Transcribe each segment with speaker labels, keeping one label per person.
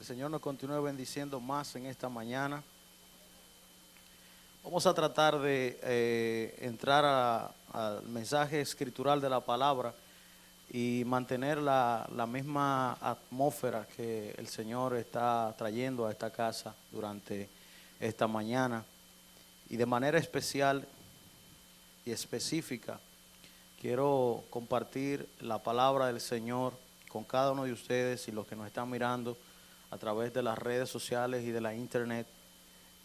Speaker 1: el Señor nos continúe bendiciendo más en esta mañana. Vamos a tratar de entrar al mensaje escritural de la palabra y mantener la misma atmósfera que el Señor está trayendo a esta casa durante esta mañana. Y de manera especial y específica, quiero compartir la palabra del Señor con cada uno de ustedes y los que nos están mirando a través de las redes sociales y de la internet,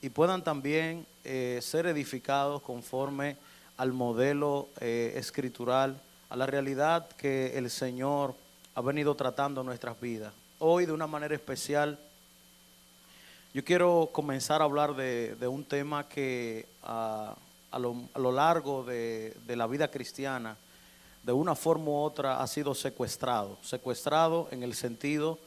Speaker 1: y puedan también ser edificados conforme al modelo escritural, a la realidad que el Señor ha venido tratando en nuestras vidas. Hoy, de una manera especial, yo quiero comenzar a hablar de un tema que a lo largo de la vida cristiana, de una forma u otra, ha sido secuestrado en el sentido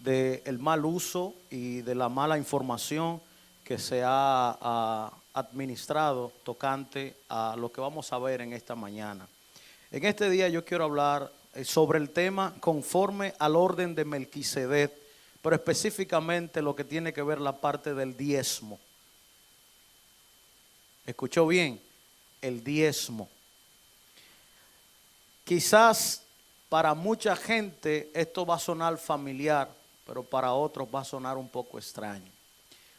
Speaker 1: del mal uso y de la mala información que se ha administrado tocante a lo que vamos a ver en esta mañana. En este día yo quiero hablar sobre el tema conforme al orden de Melquisedec, pero específicamente lo que tiene que ver la parte del diezmo. ¿Escuchó bien? El diezmo. Quizás para mucha gente esto va a sonar familiar, pero para otros va a sonar un poco extraño.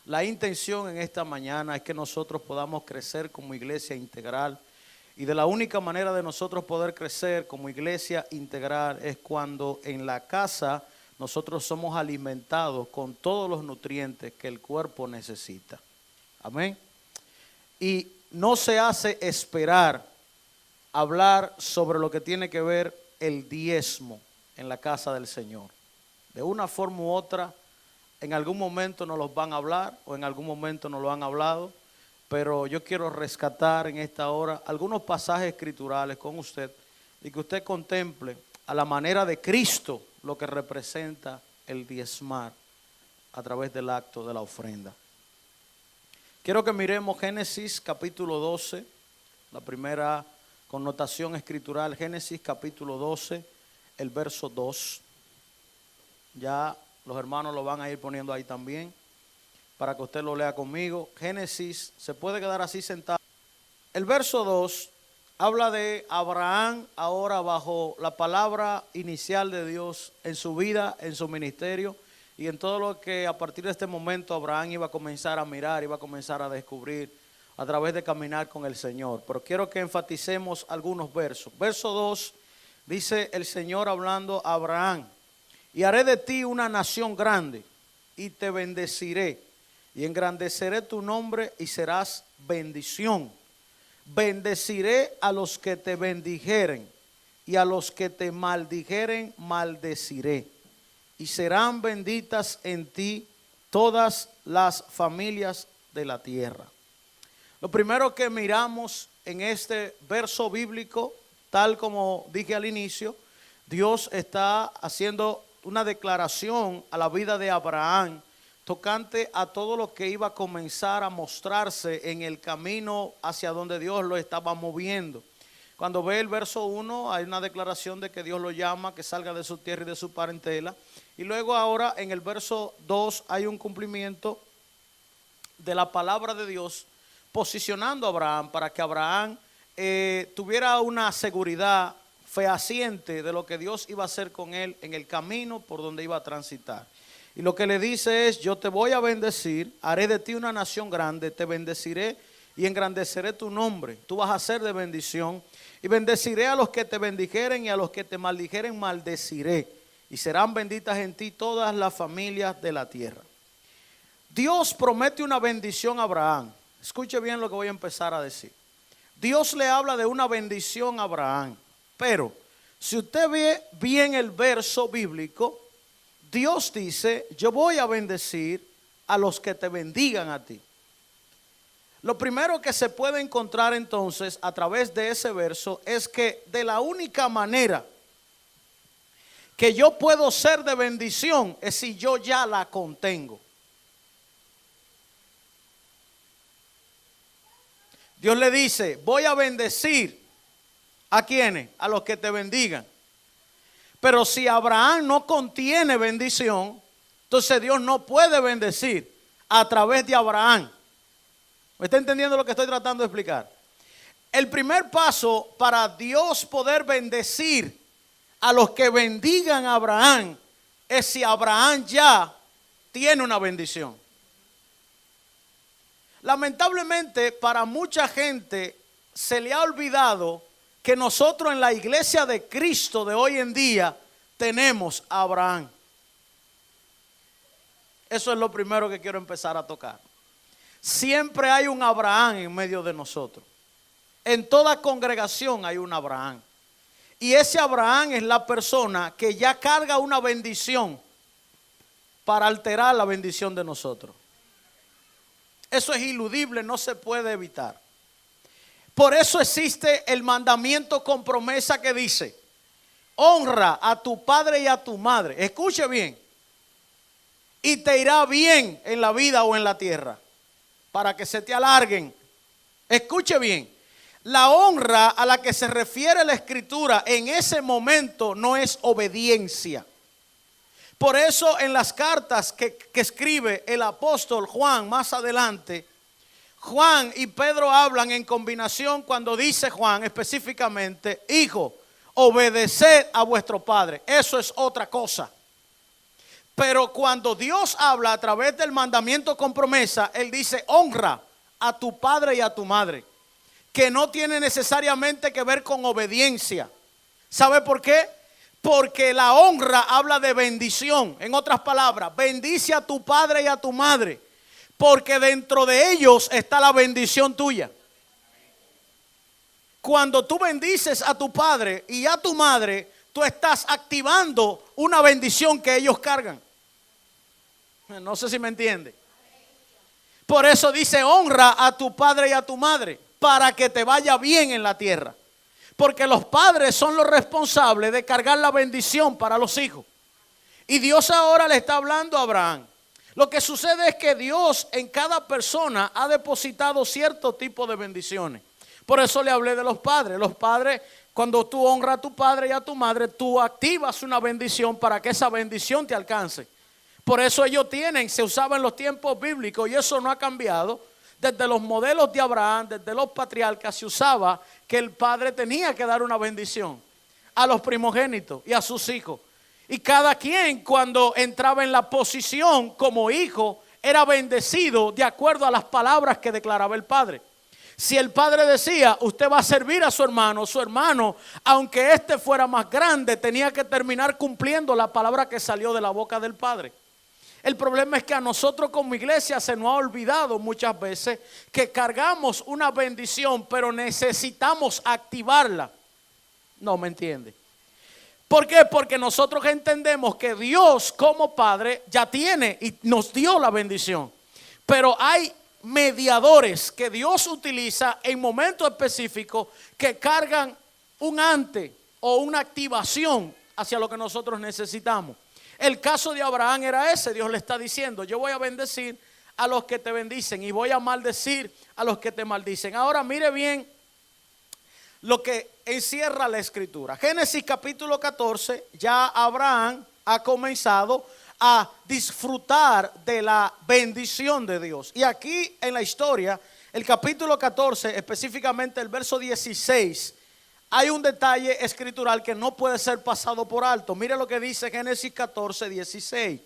Speaker 1: La intención en esta mañana es que nosotros podamos crecer como iglesia integral, y de la única manera de nosotros poder crecer como iglesia integral es cuando en la casa nosotros somos alimentados con todos los nutrientes que el cuerpo necesita. Amén. Y no se hace esperar hablar sobre lo que tiene que ver el diezmo en la casa del Señor. De una forma u otra, en algún momento nos los van a hablar o en algún momento nos lo han hablado, pero yo quiero rescatar en esta hora algunos pasajes escriturales con usted y que usted contemple a la manera de Cristo lo que representa el diezmar a través del acto de la ofrenda. Quiero que miremos Génesis capítulo 12, la primera connotación escritural, Génesis capítulo 12, el verso 2. Ya los hermanos lo van a ir poniendo ahí también, para que usted lo lea conmigo. Génesis, se puede quedar así sentado. El verso 2 habla de Abraham ahora bajo la palabra inicial de Dios en su vida, en su ministerio, y en todo lo que a partir de este momento Abraham iba a comenzar a mirar, iba a comenzar a descubrir a través de caminar con el Señor. Pero quiero que enfaticemos algunos versos. Verso 2 dice el Señor hablando a Abraham: y haré de ti una nación grande, y te bendeciré, y engrandeceré tu nombre, y serás bendición. Bendeciré a los que te bendijeren, y a los que te maldijeren maldeciré, y serán benditas en ti todas las familias de la tierra. Lo primero que miramos en este verso bíblico, tal como dije al inicio, Dios está haciendo una declaración a la vida de Abraham tocante a todo lo que iba a comenzar a mostrarse en el camino hacia donde Dios lo estaba moviendo. Cuando ve el verso 1, hay una declaración de que Dios lo llama, que salga de su tierra y de su parentela. Y luego ahora en el verso 2 hay un cumplimiento de la palabra de Dios, posicionando a Abraham para que Abraham tuviera una seguridad fehaciente de lo que Dios iba a hacer con él en el camino por donde iba a transitar. Y lo que le dice es: yo te voy a bendecir, haré de ti una nación grande, te bendeciré y engrandeceré tu nombre. Tú vas a ser de bendición, y bendeciré a los que te bendijeren, y a los que te maldijeren maldeciré, y serán benditas en ti todas las familias de la tierra. Dios promete una bendición a Abraham. Escuche bien lo que voy a empezar a decir. Dios le habla de una bendición a Abraham, pero si usted ve bien el verso bíblico, Dios dice: yo voy a bendecir a los que te bendigan a ti. Lo primero que se puede encontrar entonces a través de ese verso es que de la única manera que yo puedo ser de bendición es si yo ya la contengo. Dios le dice: voy a bendecir ¿a quiénes? A los que te bendigan. Pero si Abraham no contiene bendición, Entonces Dios no puede bendecir a través de Abraham. ¿Me está entendiendo lo que estoy tratando de explicar? El primer paso para Dios poder bendecir a los que bendigan a Abraham es si Abraham ya tiene una bendición. Lamentablemente para mucha gente se le ha olvidado que nosotros en la iglesia de Cristo de hoy en día tenemos a Abraham. Eso es lo primero que quiero empezar a tocar. Siempre hay un Abraham en medio de nosotros. En toda congregación hay un Abraham. Y ese Abraham es la persona que ya carga una bendición para alterar la bendición de nosotros. Eso es iludible, no se puede evitar. Por eso existe el mandamiento con promesa que dice: honra a tu padre y a tu madre. Escuche bien. Y te irá bien en la vida o en la tierra, para que se te alarguen. Escuche bien. La honra a la que se refiere la Escritura en ese momento no es obediencia. Por eso en las cartas que escribe el apóstol Juan más adelante, Juan y Pedro hablan en combinación cuando dice Juan específicamente: hijo, obedeced a vuestro padre. Eso es otra cosa. Pero cuando Dios habla a través del mandamiento con promesa, Él dice: honra a tu padre y a tu madre, que no tiene necesariamente que ver con obediencia. ¿Sabe por qué? Porque la honra habla de bendición. En otras palabras, bendice a tu padre y a tu madre, porque dentro de ellos está la bendición tuya. Cuando tú bendices a tu padre y a tu madre, tú estás activando una bendición que ellos cargan. No sé si me entiende. Por eso dice: honra a tu padre y a tu madre, para que te vaya bien en la tierra. Porque los padres son los responsables de cargar la bendición para los hijos. Y Dios ahora le está hablando a Abraham. Lo que sucede es que Dios en cada persona ha depositado cierto tipo de bendiciones. Por eso le hablé de los padres. Los padres, cuando tú honras a tu padre y a tu madre, tú activas una bendición para que esa bendición te alcance. Por eso ellos se usaba en los tiempos bíblicos, y eso no ha cambiado. Desde los modelos de Abraham, desde los patriarcas, se usaba que el padre tenía que dar una bendición a los primogénitos y a sus hijos. Y cada quien, cuando entraba en la posición como hijo, era bendecido de acuerdo a las palabras que declaraba el padre. Si el padre decía: usted va a servir a su hermano, aunque éste fuera más grande, tenía que terminar cumpliendo la palabra que salió de la boca del padre. El problema es que a nosotros como iglesia se nos ha olvidado muchas veces que cargamos una bendición, pero necesitamos activarla. No me entiende. ¿Por qué? Porque nosotros entendemos que Dios como Padre ya tiene y nos dio la bendición. Pero hay mediadores que Dios utiliza en momentos específicos que cargan un antes o una activación hacia lo que nosotros necesitamos. El caso de Abraham era ese. Dios le está diciendo: yo voy a bendecir a los que te bendicen y voy a maldecir a los que te maldicen. Ahora mire bien lo que encierra la Escritura. Génesis capítulo 14, ya Abraham ha comenzado a disfrutar de la bendición de Dios. Y aquí en la historia, el capítulo 14, específicamente el verso 16, hay un detalle escritural que no puede ser pasado por alto. Mire lo que dice Génesis 14, 16.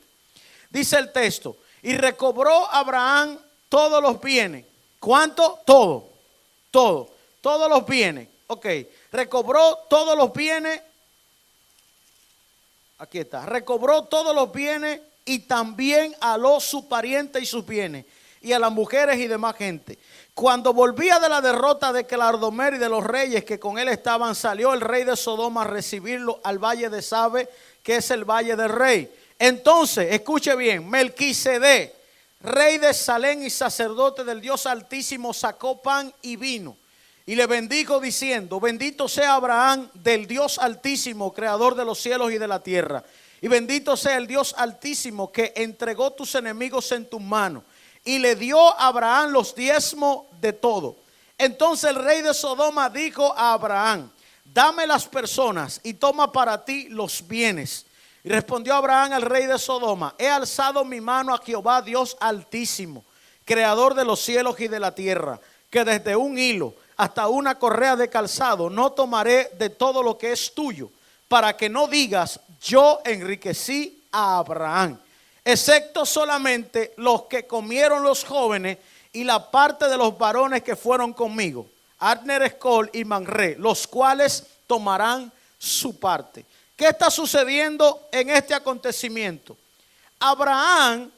Speaker 1: Dice el texto: y recobró Abraham todos los bienes. ¿Cuánto? Todo. Todos los bienes. Ok. Recobró todos los bienes. Aquí está. Recobró todos los bienes y también aló su pariente y sus bienes, y a las mujeres y demás gente. Cuando volvía de la derrota de Kelardomer y de los reyes que con él estaban, salió el rey de Sodoma a recibirlo al valle de Sabe, que es el valle del rey. Entonces, escuche bien, Melquisedec, rey de Salem y sacerdote del Dios Altísimo, sacó pan y vino y le bendijo diciendo: bendito sea Abraham del Dios Altísimo, creador de los cielos y de la tierra, y bendito sea el Dios Altísimo que entregó tus enemigos en tus manos. Y le dio a Abraham los diezmos de todo. Entonces el rey de Sodoma dijo a Abraham: dame las personas y toma para ti los bienes. Y respondió Abraham al rey de Sodoma: he alzado mi mano a Jehová Dios Altísimo, creador de los cielos y de la tierra, que desde un hilo hasta una correa de calzado no tomaré de todo lo que es tuyo, para que no digas: yo enriquecí a Abraham, excepto solamente los que comieron los jóvenes y la parte de los varones que fueron conmigo, Abner, Escol y Manré, los cuales tomarán su parte. ¿Qué está sucediendo en este acontecimiento? Abraham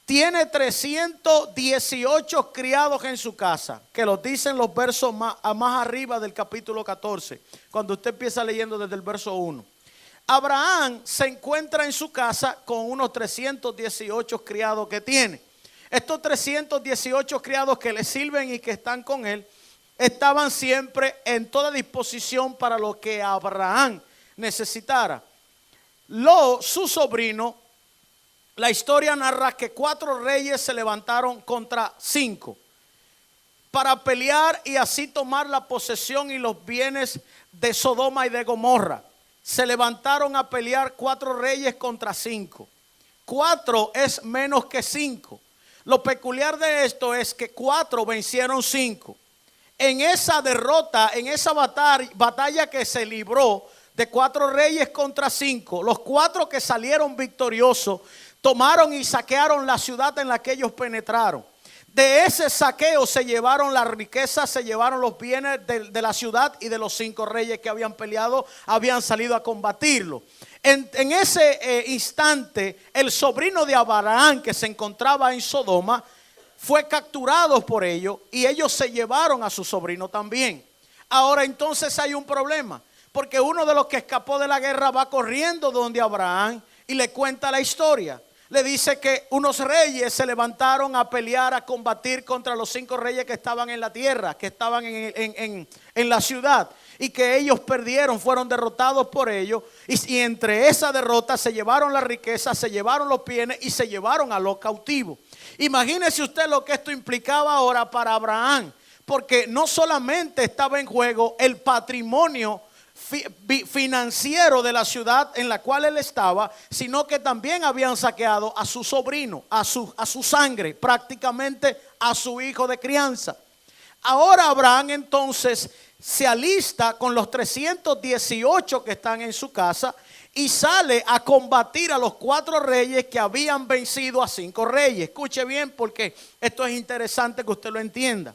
Speaker 1: tiene 318 criados en su casa, que los dicen los versos más arriba del capítulo 14, cuando usted empieza leyendo desde el verso 1. Abraham se encuentra en su casa con unos 318 criados que tiene. Estos 318 criados que le sirven y que están con él, estaban siempre en toda disposición para lo que Abraham necesitara. Su sobrino, la historia narra que 4 reyes se levantaron contra 5 para pelear y así tomar la posesión y los bienes de Sodoma y de Gomorra. Se levantaron a pelear 4 reyes contra 5. 4 es menos que 5. Lo peculiar de esto es que 4 vencieron 5. En esa derrota, en esa batalla que se libró de 4 reyes contra 5, los 4 que salieron victoriosos tomaron y saquearon la ciudad en la que ellos penetraron. De ese saqueo se llevaron la riqueza, se llevaron los bienes de la ciudad y de los 5 reyes que habían peleado, habían salido a combatirlo. En ese instante, el sobrino de Abraham que se encontraba en Sodoma fue capturado por ellos y ellos se llevaron a su sobrino también. Ahora entonces hay un problema, porque uno de los que escapó de la guerra va corriendo donde Abraham y le cuenta la historia. Le dice que unos reyes se levantaron a pelear, a combatir contra los 5 reyes que estaban en la tierra, que estaban en la ciudad, y que ellos perdieron, fueron derrotados por ellos, y entre esa derrota se llevaron la riqueza, se llevaron los bienes y se llevaron a los cautivos. Imagínese usted lo que esto implicaba ahora para Abraham, porque no solamente estaba en juego el patrimonio financiero de la ciudad en la cual él estaba, sino que también habían saqueado a su sobrino, a su sangre, prácticamente a su hijo de crianza. Ahora Abraham entonces se alista con los 318 que están en su casa y sale a combatir a los 4 reyes que habían vencido a 5 reyes. Escuche bien, porque esto es interesante que usted lo entienda.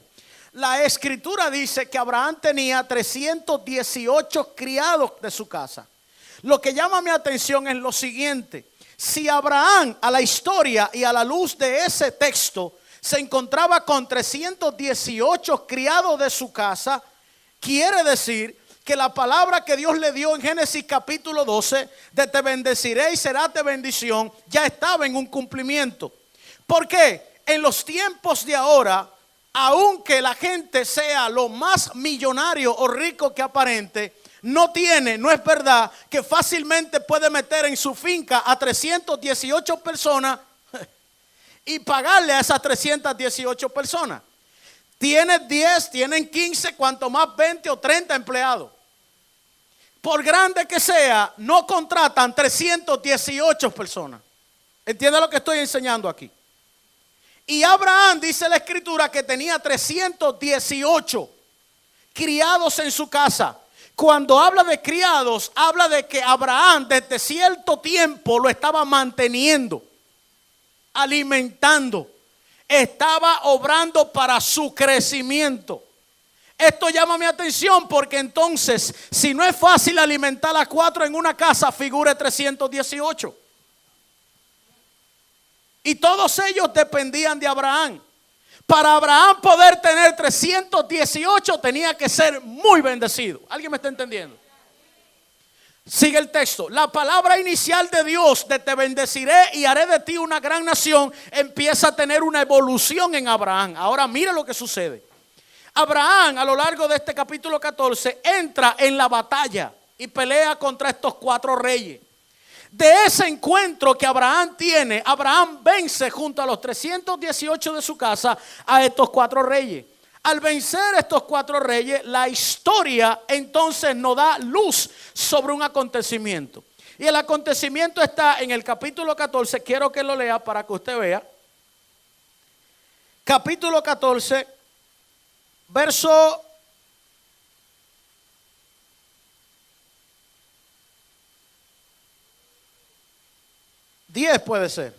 Speaker 1: La escritura dice que Abraham tenía 318 criados de su casa. Lo que llama mi atención es lo siguiente: si Abraham, a la historia y a la luz de ese texto, se encontraba con 318 criados de su casa, quiere decir que la palabra que Dios le dio en Génesis capítulo 12, de te bendeciré y serás de bendición, ya estaba en un cumplimiento. ¿Por qué? En los tiempos de ahora, aunque la gente sea lo más millonario o rico que aparente, no es verdad que fácilmente puede meter en su finca a 318 personas y pagarle a esas 318 personas. Tienen 10, tienen 15, cuanto más 20 o 30 empleados. Por grande que sea, no contratan 318 personas. ¿Entiende lo que estoy enseñando aquí? Y Abraham, dice la escritura, que tenía 318 criados en su casa. Cuando habla de criados, habla de que Abraham desde cierto tiempo lo estaba manteniendo, alimentando, estaba obrando para su crecimiento. Esto llama mi atención porque entonces, si no es fácil alimentar a 4 en una casa, figure 318. Y todos ellos dependían de Abraham. Para Abraham poder tener 318 tenía que ser muy bendecido. ¿Alguien me está entendiendo? Sigue el texto. La palabra inicial de Dios de te bendeciré y haré de ti una gran nación empieza a tener una evolución en Abraham. Ahora mira lo que sucede. Abraham, a lo largo de este capítulo 14, entra en la batalla y pelea contra estos 4 reyes. De ese encuentro que Abraham tiene, Abraham vence junto a los 318 de su casa a estos 4 reyes. Al vencer estos 4 reyes, la historia entonces nos da luz sobre un acontecimiento. Y el acontecimiento está en el capítulo 14, quiero que lo lea para que usted vea. Capítulo 14, verso 10 puede ser.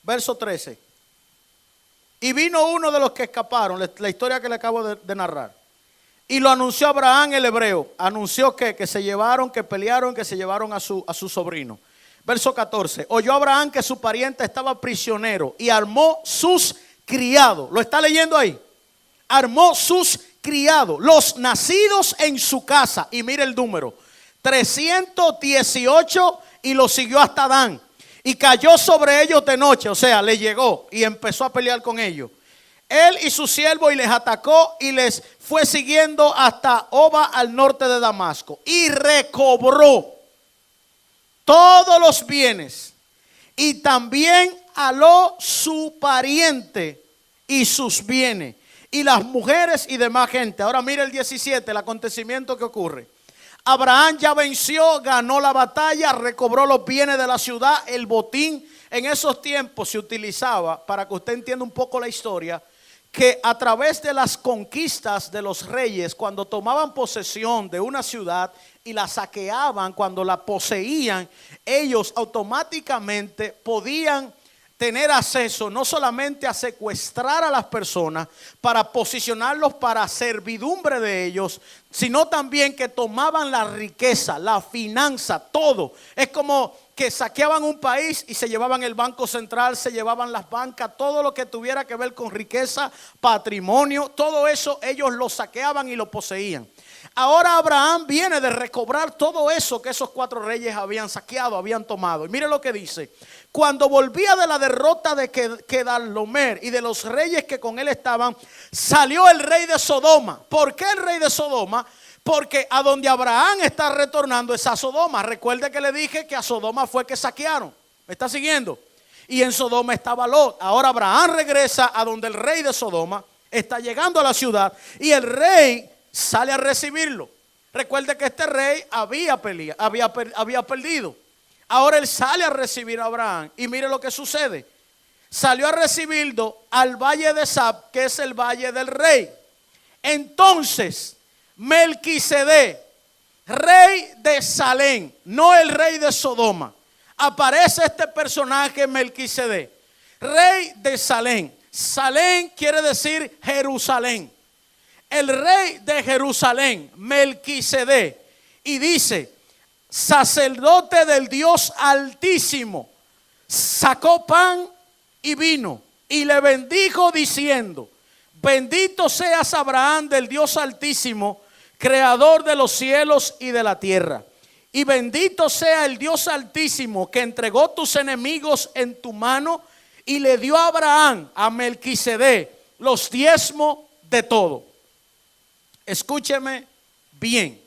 Speaker 1: Verso 13. Y vino uno de los que escaparon, la historia que le acabo de narrar, y lo anunció a Abraham el hebreo. Anunció que se llevaron, que pelearon, que se llevaron a su sobrino. Verso 14. Oyó Abraham que su pariente estaba prisionero y armó sus criados. ¿Lo está leyendo ahí? Armó sus criados, los nacidos en su casa. Y mire el número, 318, y los siguió hasta Dan. Y cayó sobre ellos de noche, o sea, le llegó y empezó a pelear con ellos. Él y su siervo, y les atacó y les fue siguiendo hasta Oba al norte de Damasco. Y recobró todos los bienes, y también aló su pariente y sus bienes, y las mujeres y demás gente. Ahora mire el 17, el acontecimiento que ocurre. Abraham ya venció, ganó la batalla, recobró los bienes de la ciudad, el botín. En esos tiempos se utilizaba, para que usted entienda un poco la historia, que a través de las conquistas de los reyes, cuando tomaban posesión de una ciudad y la saqueaban, cuando la poseían, ellos automáticamente podían tener acceso no solamente a secuestrar a las personas para posicionarlos para servidumbre de ellos, sino también que tomaban la riqueza, la finanza, todo. Es como que saqueaban un país y se llevaban el banco central, se llevaban las bancas, todo lo que tuviera que ver con riqueza, patrimonio, todo eso ellos lo saqueaban y lo poseían. Ahora Abraham viene de recobrar todo eso que esos 4 reyes habían saqueado, habían tomado. Y mire lo que dice: cuando volvía de la derrota de Kedorlaomer y de los reyes que con él estaban, salió el rey de Sodoma. ¿Por qué el rey de Sodoma? Porque a donde Abraham está retornando es a Sodoma. Recuerde que le dije que a Sodoma fue que saquearon. ¿Me está siguiendo? Y en Sodoma estaba Lot. Ahora Abraham regresa a donde el rey de Sodoma está llegando a la ciudad, y el rey sale a recibirlo. Recuerde que este rey había perdido. Ahora él sale a recibir a Abraham, y mire lo que sucede. Salió a recibirlo al valle de Sab, que es el valle del rey. Entonces Melquisedec, rey de Salem, no el rey de Sodoma, aparece este personaje Melquisedec, rey de Salem. Salem quiere decir Jerusalén. El rey de Jerusalén, Melquisedec, y dice: sacerdote del Dios Altísimo, sacó pan y vino y le bendijo diciendo: bendito seas Abraham del Dios Altísimo, creador de los cielos y de la tierra. Y bendito sea el Dios Altísimo que entregó tus enemigos en tu mano, y le dio a Abraham, a Melquisedec, los diezmos de todo. Escúcheme bien.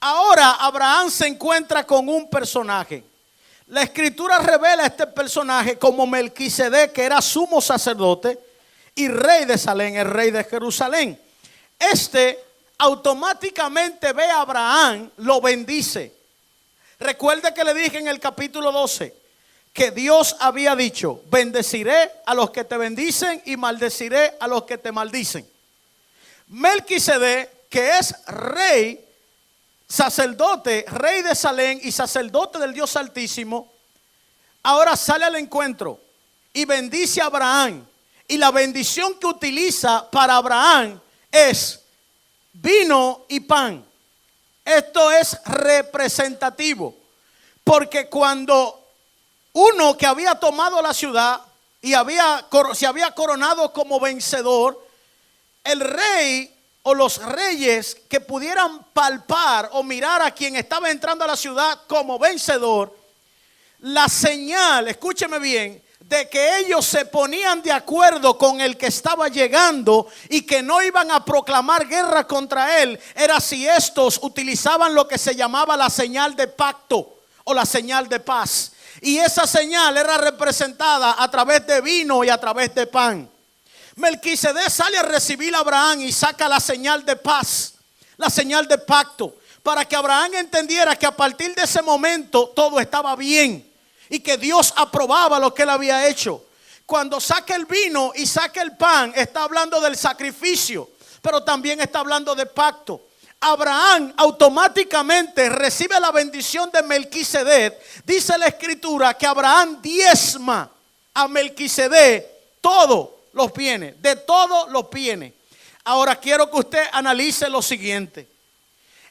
Speaker 1: Ahora Abraham se encuentra con un personaje. La escritura revela a este personaje como Melquisedec, que era sumo sacerdote y rey de Salem, el rey de Jerusalén. Automáticamente ve a Abraham, lo bendice. Recuerde que le dije en el capítulo 12 que Dios había dicho: bendeciré a los que te bendicen y maldeciré a los que te maldicen. Melquisedec, que es rey, sacerdote, rey de Salem y sacerdote del Dios Altísimo, ahora sale al encuentro y bendice a Abraham. Y la bendición que utiliza para Abraham es vino y pan. Esto es representativo, porque cuando uno que había tomado la ciudad y se había coronado como vencedor, el rey o los reyes que pudieran palpar o mirar a quien estaba entrando a la ciudad como vencedor, la señal, escúcheme bien, de que ellos se ponían de acuerdo con el que estaba llegando y que no iban a proclamar guerra contra él, era si estos utilizaban lo que se llamaba la señal de pacto o la señal de paz. Y esa señal era representada a través de vino y a través de pan. Melquisedec sale a recibir a Abraham y saca la señal de paz, la señal de pacto, para que Abraham entendiera que a partir de ese momento todo estaba bien y que Dios aprobaba lo que él había hecho. Cuando saca el vino y saca el pan, está hablando del sacrificio, pero también está hablando de pacto. Abraham automáticamente recibe la bendición de Melquisedec. Dice la escritura que Abraham diezma a Melquisedec todos los bienes, de todos los bienes. Ahora quiero que usted analice lo siguiente.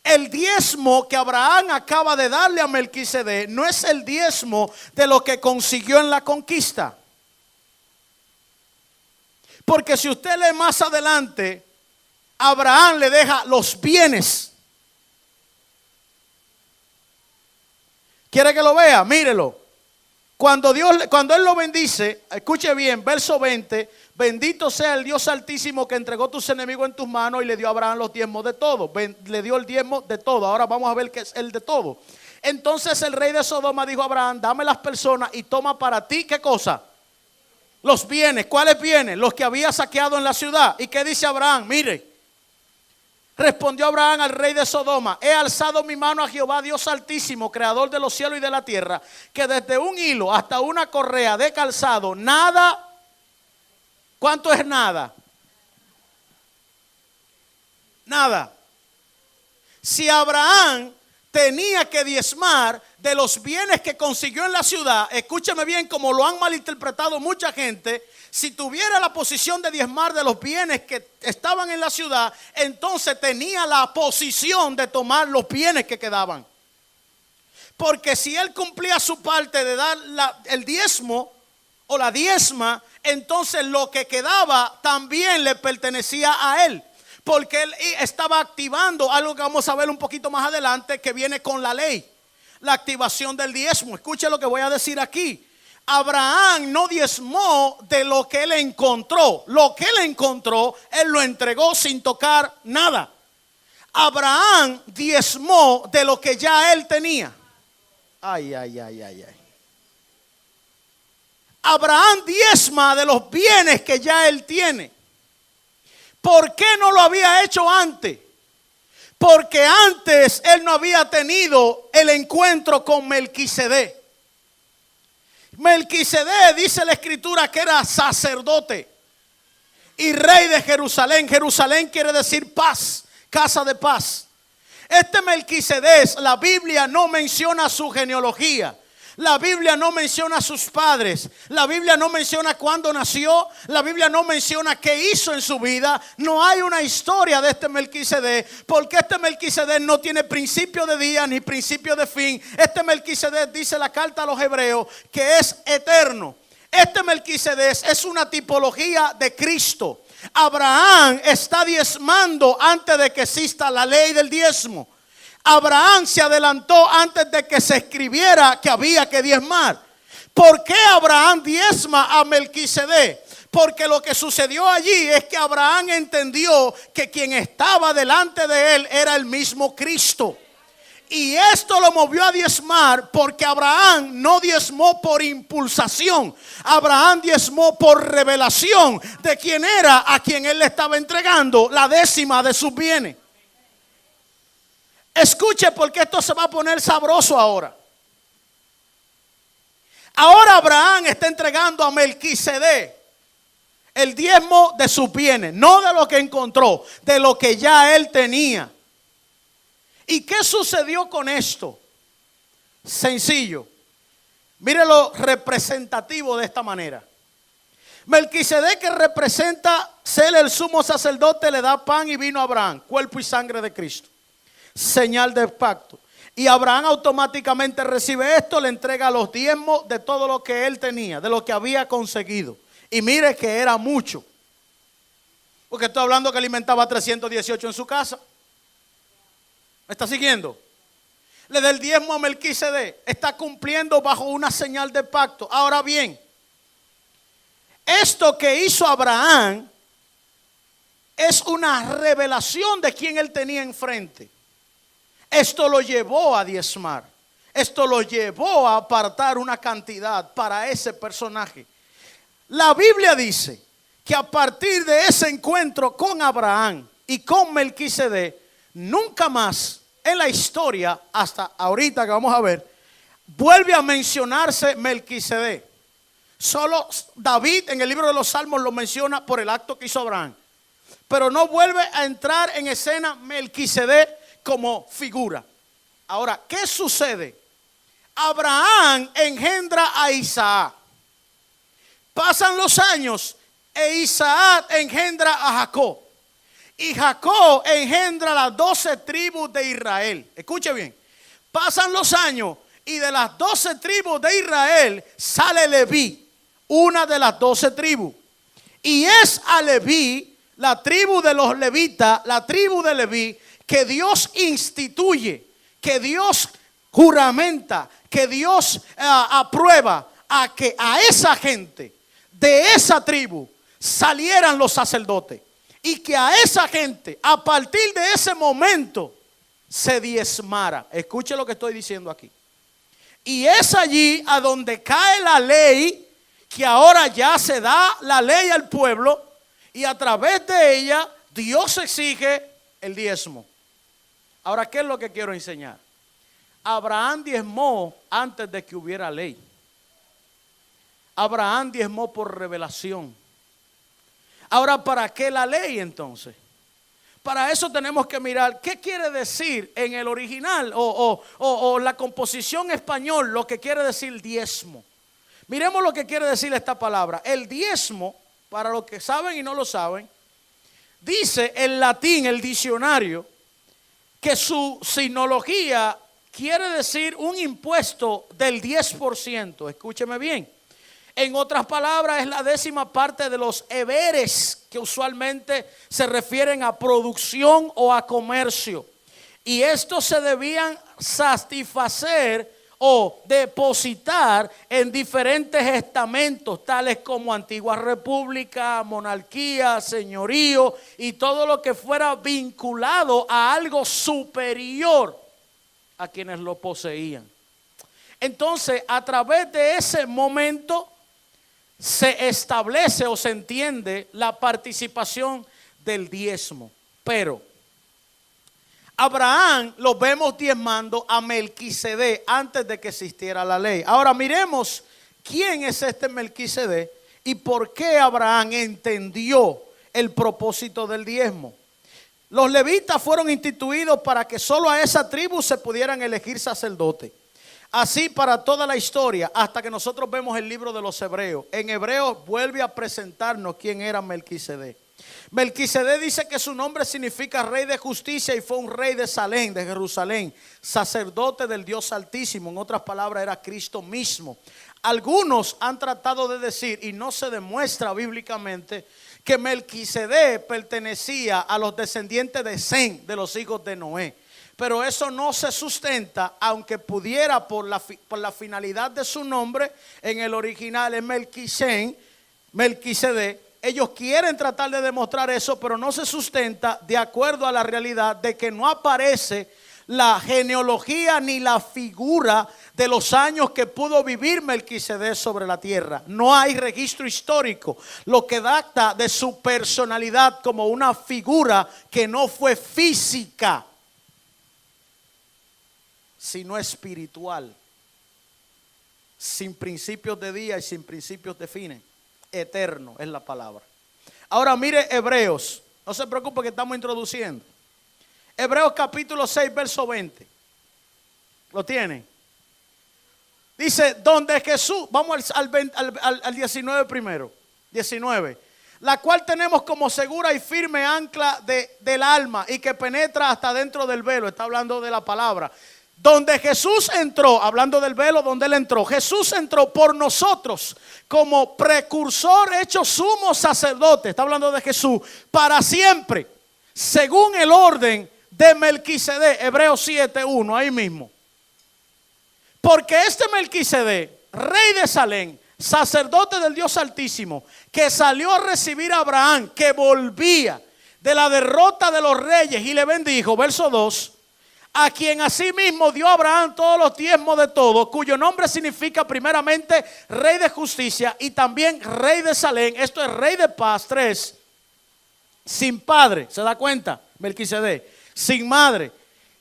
Speaker 1: El diezmo que Abraham acaba de darle a Melquisedec no es el diezmo de lo que consiguió en la conquista. Porque si usted lee más adelante, Abraham le deja los bienes. ¿Quiere que lo vea? Mírelo. Cuando él lo bendice, escuche bien, verso 20, bendito sea el Dios altísimo que entregó tus enemigos en tus manos y le dio a Abraham los diezmos de todo. Le dio el diezmo de todo. Ahora vamos a ver qué es el de todo. Entonces el rey de Sodoma dijo a Abraham, dame las personas y toma para ti, ¿qué cosa? Los bienes. ¿Cuáles bienes? Los que había saqueado en la ciudad. ¿Y qué dice Abraham? Mire. Respondió Abraham al rey de Sodoma, he alzado mi mano a Jehová Dios altísimo, creador de los cielos y de la tierra, que desde un hilo hasta una correa de calzado, nada. ¿Cuánto es nada? Nada. Si Abraham tenía que diezmar de los bienes que consiguió en la ciudad, escúcheme bien, como lo han malinterpretado mucha gente, si tuviera la posición de diezmar de los bienes que estaban en la ciudad, entonces tenía la posición de tomar los bienes que quedaban. Porque si él cumplía su parte de dar el diezmo o la diezma, entonces lo que quedaba también le pertenecía a él. Porque él estaba activando algo que vamos a ver un poquito más adelante, que viene con la ley, la activación del diezmo. Escuche lo que voy a decir aquí. Abraham no diezmó de lo que él encontró. Lo que él encontró, él lo entregó sin tocar nada. Abraham diezmó de lo que ya él tenía. Ay. Abraham diezma de los bienes que ya él tiene. ¿Por qué no lo había hecho antes? Porque antes él no había tenido el encuentro con Melquisedec. Melquisedec, dice la escritura, que era sacerdote y rey de Jerusalén. Jerusalén quiere decir paz, casa de paz. Este Melquisedec, la Biblia no menciona su genealogía. La Biblia no menciona a sus padres. La Biblia no menciona cuándo nació. La Biblia no menciona qué hizo en su vida. No hay una historia de este Melquisedec, porque este Melquisedec no tiene principio de día ni principio de fin. Este Melquisedec, dice la carta a los hebreos, que es eterno. Este Melquisedec es una tipología de Cristo. Abraham está diezmando antes de que exista la ley del diezmo. Abraham se adelantó antes de que se escribiera que había que diezmar. ¿Por qué Abraham diezma a Melquisedec? Porque lo que sucedió allí es que Abraham entendió que quien estaba delante de él era el mismo Cristo. Y esto lo movió a diezmar porque Abraham no diezmó por impulsación. Abraham diezmó por revelación de quién era a quien él le estaba entregando la décima de sus bienes. Escuche, porque esto se va a poner sabroso ahora. Ahora Abraham está entregando a Melquisedec el diezmo de sus bienes, no de lo que encontró, de lo que ya él tenía. ¿Y qué sucedió con esto? Sencillo. Mire lo representativo de esta manera. Melquisedec, que representa ser el sumo sacerdote, le da pan y vino a Abraham, cuerpo y sangre de Cristo. Señal de pacto. Y Abraham automáticamente recibe esto, le entrega los diezmos de todo lo que él tenía, de lo que había conseguido. Y mire que era mucho. Porque estoy hablando que alimentaba 318 en su casa. ¿Me está siguiendo? Le da el diezmo a Melquisedec. Está cumpliendo bajo una señal de pacto. Ahora bien, esto que hizo Abraham es una revelación de quién él tenía enfrente. Esto lo llevó a diezmar. Esto lo llevó a apartar una cantidad para ese personaje. La Biblia dice que a partir de ese encuentro con Abraham y con Melquisedec, nunca más en la historia, hasta ahorita que vamos a ver, vuelve a mencionarse Melquisedec. Solo David en el libro de los Salmos lo menciona por el acto que hizo Abraham. Pero no vuelve a entrar en escena Melquisedec como figura. Ahora, ¿qué sucede? Abraham engendra a Isaac. Pasan los años e Isaac engendra a Jacob. Y Jacob engendra las 12 tribus de Israel. Escuche bien. Pasan los años y de las 12 tribus de Israel sale Leví, una de las 12 tribus. Y es a Leví, la tribu de los levitas, la tribu de Leví, que Dios instituye, que Dios juramenta, que Dios aprueba a que a esa gente de esa tribu salieran los sacerdotes. Y que a esa gente, a partir de ese momento, se diezmara. Escuche lo que estoy diciendo aquí. Y es allí a donde cae la ley, que ahora ya se da la ley al pueblo, y a través de ella Dios exige el diezmo. Ahora, ¿qué es lo que quiero enseñar? Abraham diezmó antes de que hubiera ley. Abraham diezmó por revelación. Ahora, ¿para qué la ley entonces? Para eso tenemos que mirar qué quiere decir en el original o la composición español lo que quiere decir diezmo. Miremos lo que quiere decir esta palabra. El diezmo, para los que saben y no lo saben, dice en latín, el diccionario, que su sinología quiere decir un impuesto del 10%. Escúcheme bien. En otras palabras, es la 10ª parte de los haberes, que usualmente se refieren a producción o a comercio. Y estos se debían satisfacer o depositar en diferentes estamentos, tales como antigua república, monarquía, señorío y todo lo que fuera vinculado a algo superior a quienes lo poseían. Entonces, a través de ese momento se establece o se entiende la participación del diezmo. Pero Abraham lo vemos diezmando a Melquisedec antes de que existiera la ley. Ahora miremos quién es este Melquisedec y por qué Abraham entendió el propósito del diezmo. Los levitas fueron instituidos para que solo a esa tribu se pudieran elegir sacerdotes. Así para toda la historia, hasta que nosotros vemos el libro de los Hebreos. En Hebreos vuelve a presentarnos quién era Melquisedec. Melquisedec dice que su nombre significa rey de justicia y fue un rey de Salem, de Jerusalén, sacerdote del Dios Altísimo. En otras palabras, era Cristo mismo. Algunos han tratado de decir, y no se demuestra bíblicamente, que Melquisedec pertenecía a los descendientes de Sem, de los hijos de Noé. Pero eso no se sustenta, aunque pudiera por la finalidad de su nombre. En el original es Melquisedec. Ellos quieren tratar de demostrar eso, pero no se sustenta de acuerdo a la realidad de que no aparece la genealogía ni la figura de los años que pudo vivir Melquisedec sobre la tierra. No hay registro histórico, lo que data de su personalidad como una figura que no fue física, sino espiritual, sin principios de día y sin principios de fines. Eterno es la palabra. Ahora mire Hebreos, no se preocupe que estamos introduciendo. Hebreos capítulo 6 verso 20. ¿Lo tienen? Dice, donde Jesús, vamos al 19 primero, 19. La cual tenemos como segura y firme ancla del alma y que penetra hasta dentro del velo. Está hablando de la palabra. Donde Jesús entró, hablando del velo donde Él entró, Jesús entró por nosotros como precursor hecho sumo sacerdote, está hablando de Jesús, para siempre, según el orden de Melquisedec, Hebreos 7:1, ahí mismo. Porque este Melquisedec, rey de Salem, sacerdote del Dios Altísimo, que salió a recibir a Abraham, que volvía de la derrota de los reyes y le bendijo, verso 2, a quien asimismo dio Abraham todos los diezmos de todo, cuyo nombre significa primeramente Rey de Justicia y también Rey de Salem, esto es Rey de Paz. 3, sin padre, ¿se da cuenta? Melquisedec, sin madre,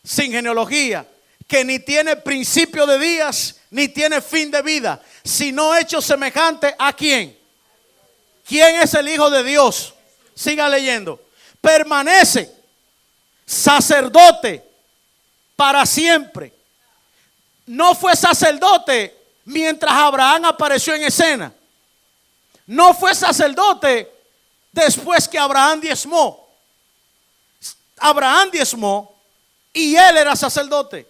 Speaker 1: sin genealogía, que ni tiene principio de días, ni tiene fin de vida, sino hecho semejante a ¿quién? ¿Quién es el Hijo de Dios? Siga leyendo. Permanece sacerdote para siempre. No fue sacerdote mientras Abraham apareció en escena. No fue sacerdote después que Abraham diezmó. Abraham diezmó y él era sacerdote.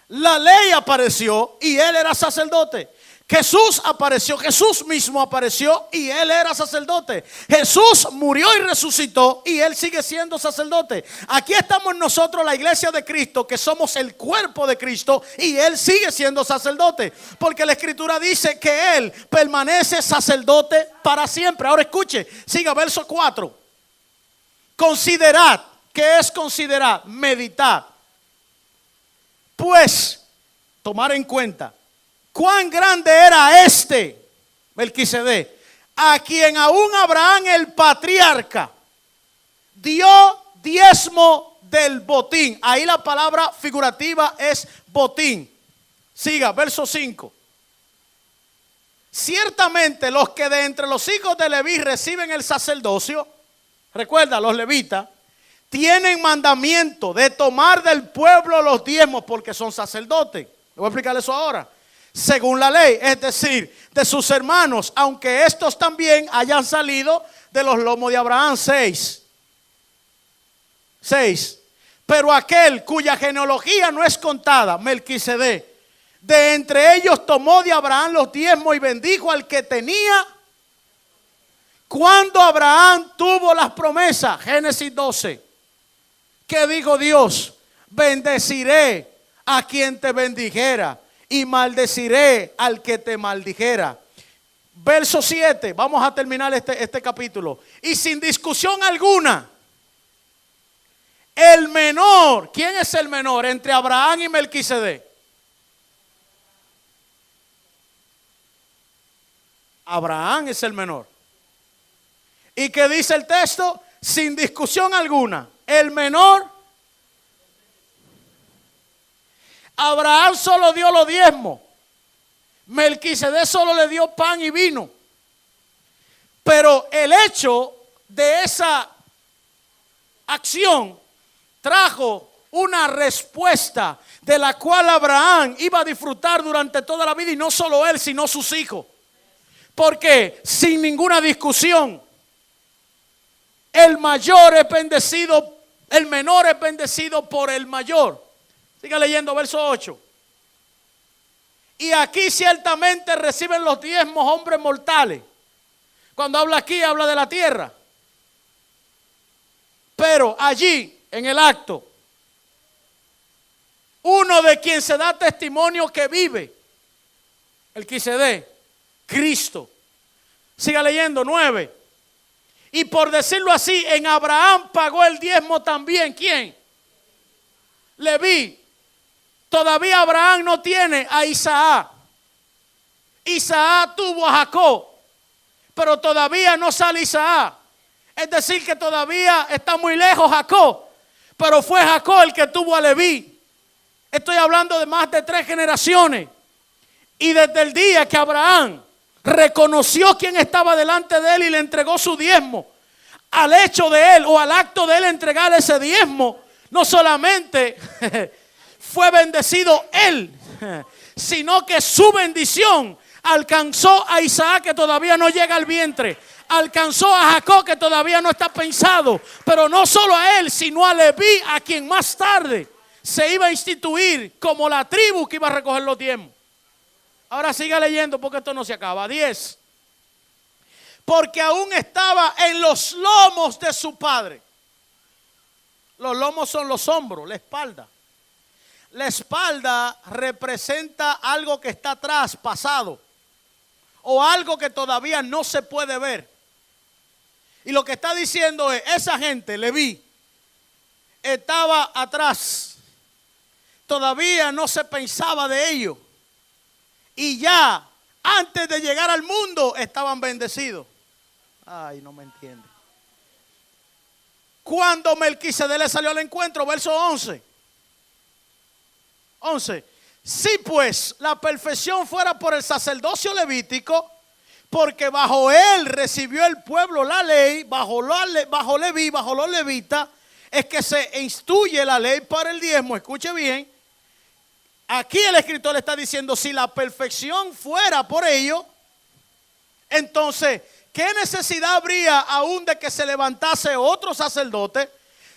Speaker 1: La ley apareció y él era sacerdote. Jesús apareció, Jesús mismo apareció y él era sacerdote. Jesús murió y resucitó y él sigue siendo sacerdote. Aquí estamos nosotros, la iglesia de Cristo, que somos el cuerpo de Cristo y él sigue siendo sacerdote. Porque la escritura dice que él permanece sacerdote para siempre. Ahora escuche, siga verso 4. Considerad, ¿qué es considerar? Meditar. Pues, tomar en cuenta cuán grande era este Melquisedec, a quien aún Abraham el patriarca dio diezmo del botín. Ahí la palabra figurativa es botín. Siga, verso 5. Ciertamente los que de entre los hijos de Leví reciben el sacerdocio, recuerda, los levitas, tienen mandamiento de tomar del pueblo los diezmos porque son sacerdotes. Le voy a explicar eso ahora. Según la ley, es decir, de sus hermanos, aunque estos también hayan salido de los lomos de Abraham. 6. Pero aquel cuya genealogía no es contada, Melquisedec, de entre ellos tomó de Abraham los diezmos y bendijo al que tenía. Cuando Abraham tuvo las promesas, Génesis 12, ¿qué dijo Dios? Bendeciré a quien te bendijera y maldeciré al que te maldijera. Verso 7, vamos a terminar este capítulo. Y sin discusión alguna, el menor, ¿quién es el menor entre Abraham y Melquisedec? Abraham es el menor. ¿Y qué dice el texto? Sin discusión alguna, el menor. Abraham solo dio los diezmos. Melquisedec solo le dio pan y vino. Pero el hecho de esa acción trajo una respuesta de la cual Abraham iba a disfrutar durante toda la vida, y no solo él, sino sus hijos. Porque sin ninguna discusión, el mayor es bendecido, el menor es bendecido por el mayor. Siga leyendo verso 8. Y aquí ciertamente reciben los diezmos hombres mortales. Cuando habla aquí, habla de la tierra. Pero allí, en el acto, uno de quien se da testimonio que vive, Melquisedec, Cristo. Siga leyendo, 9. Y por decirlo así, en Abraham pagó el diezmo también. ¿Quién? Leví. Todavía Abraham no tiene a Isaac. Isaac tuvo a Jacob, pero todavía no sale Isaac. Es decir, que todavía está muy lejos Jacob, pero fue Jacob el que tuvo a Leví. Estoy hablando de más de 3 generaciones. Y desde el día que Abraham reconoció quién estaba delante de él y le entregó su diezmo, al hecho de él o al acto de él entregar ese diezmo, no solamente fue bendecido él, sino que su bendición alcanzó a Isaac, que todavía no llega al vientre, alcanzó a Jacob, que todavía no está pensado, pero no solo a él, sino a Leví, a quien más tarde se iba a instituir como la tribu que iba a recoger los diezmos. Ahora siga leyendo porque esto no se acaba. 10. Porque aún estaba en los lomos de su padre. Los lomos son los hombros, la espalda. La espalda representa algo que está atrás, pasado, o algo que todavía no se puede ver. Y lo que está diciendo es, esa gente, Leví, estaba atrás, todavía no se pensaba de ellos. Y ya, antes de llegar al mundo, estaban bendecidos. Ay, no me entiende. Cuando Melquisedec le salió al encuentro, verso 11. Si pues la perfección fuera por el sacerdocio levítico, porque bajo él recibió el pueblo la ley, bajo Leví, bajo los levitas, es que se instituye la ley para el diezmo. Escuche bien. Aquí el escritor está diciendo, si la perfección fuera por ello, entonces, ¿qué necesidad habría aún de que se levantase otro sacerdote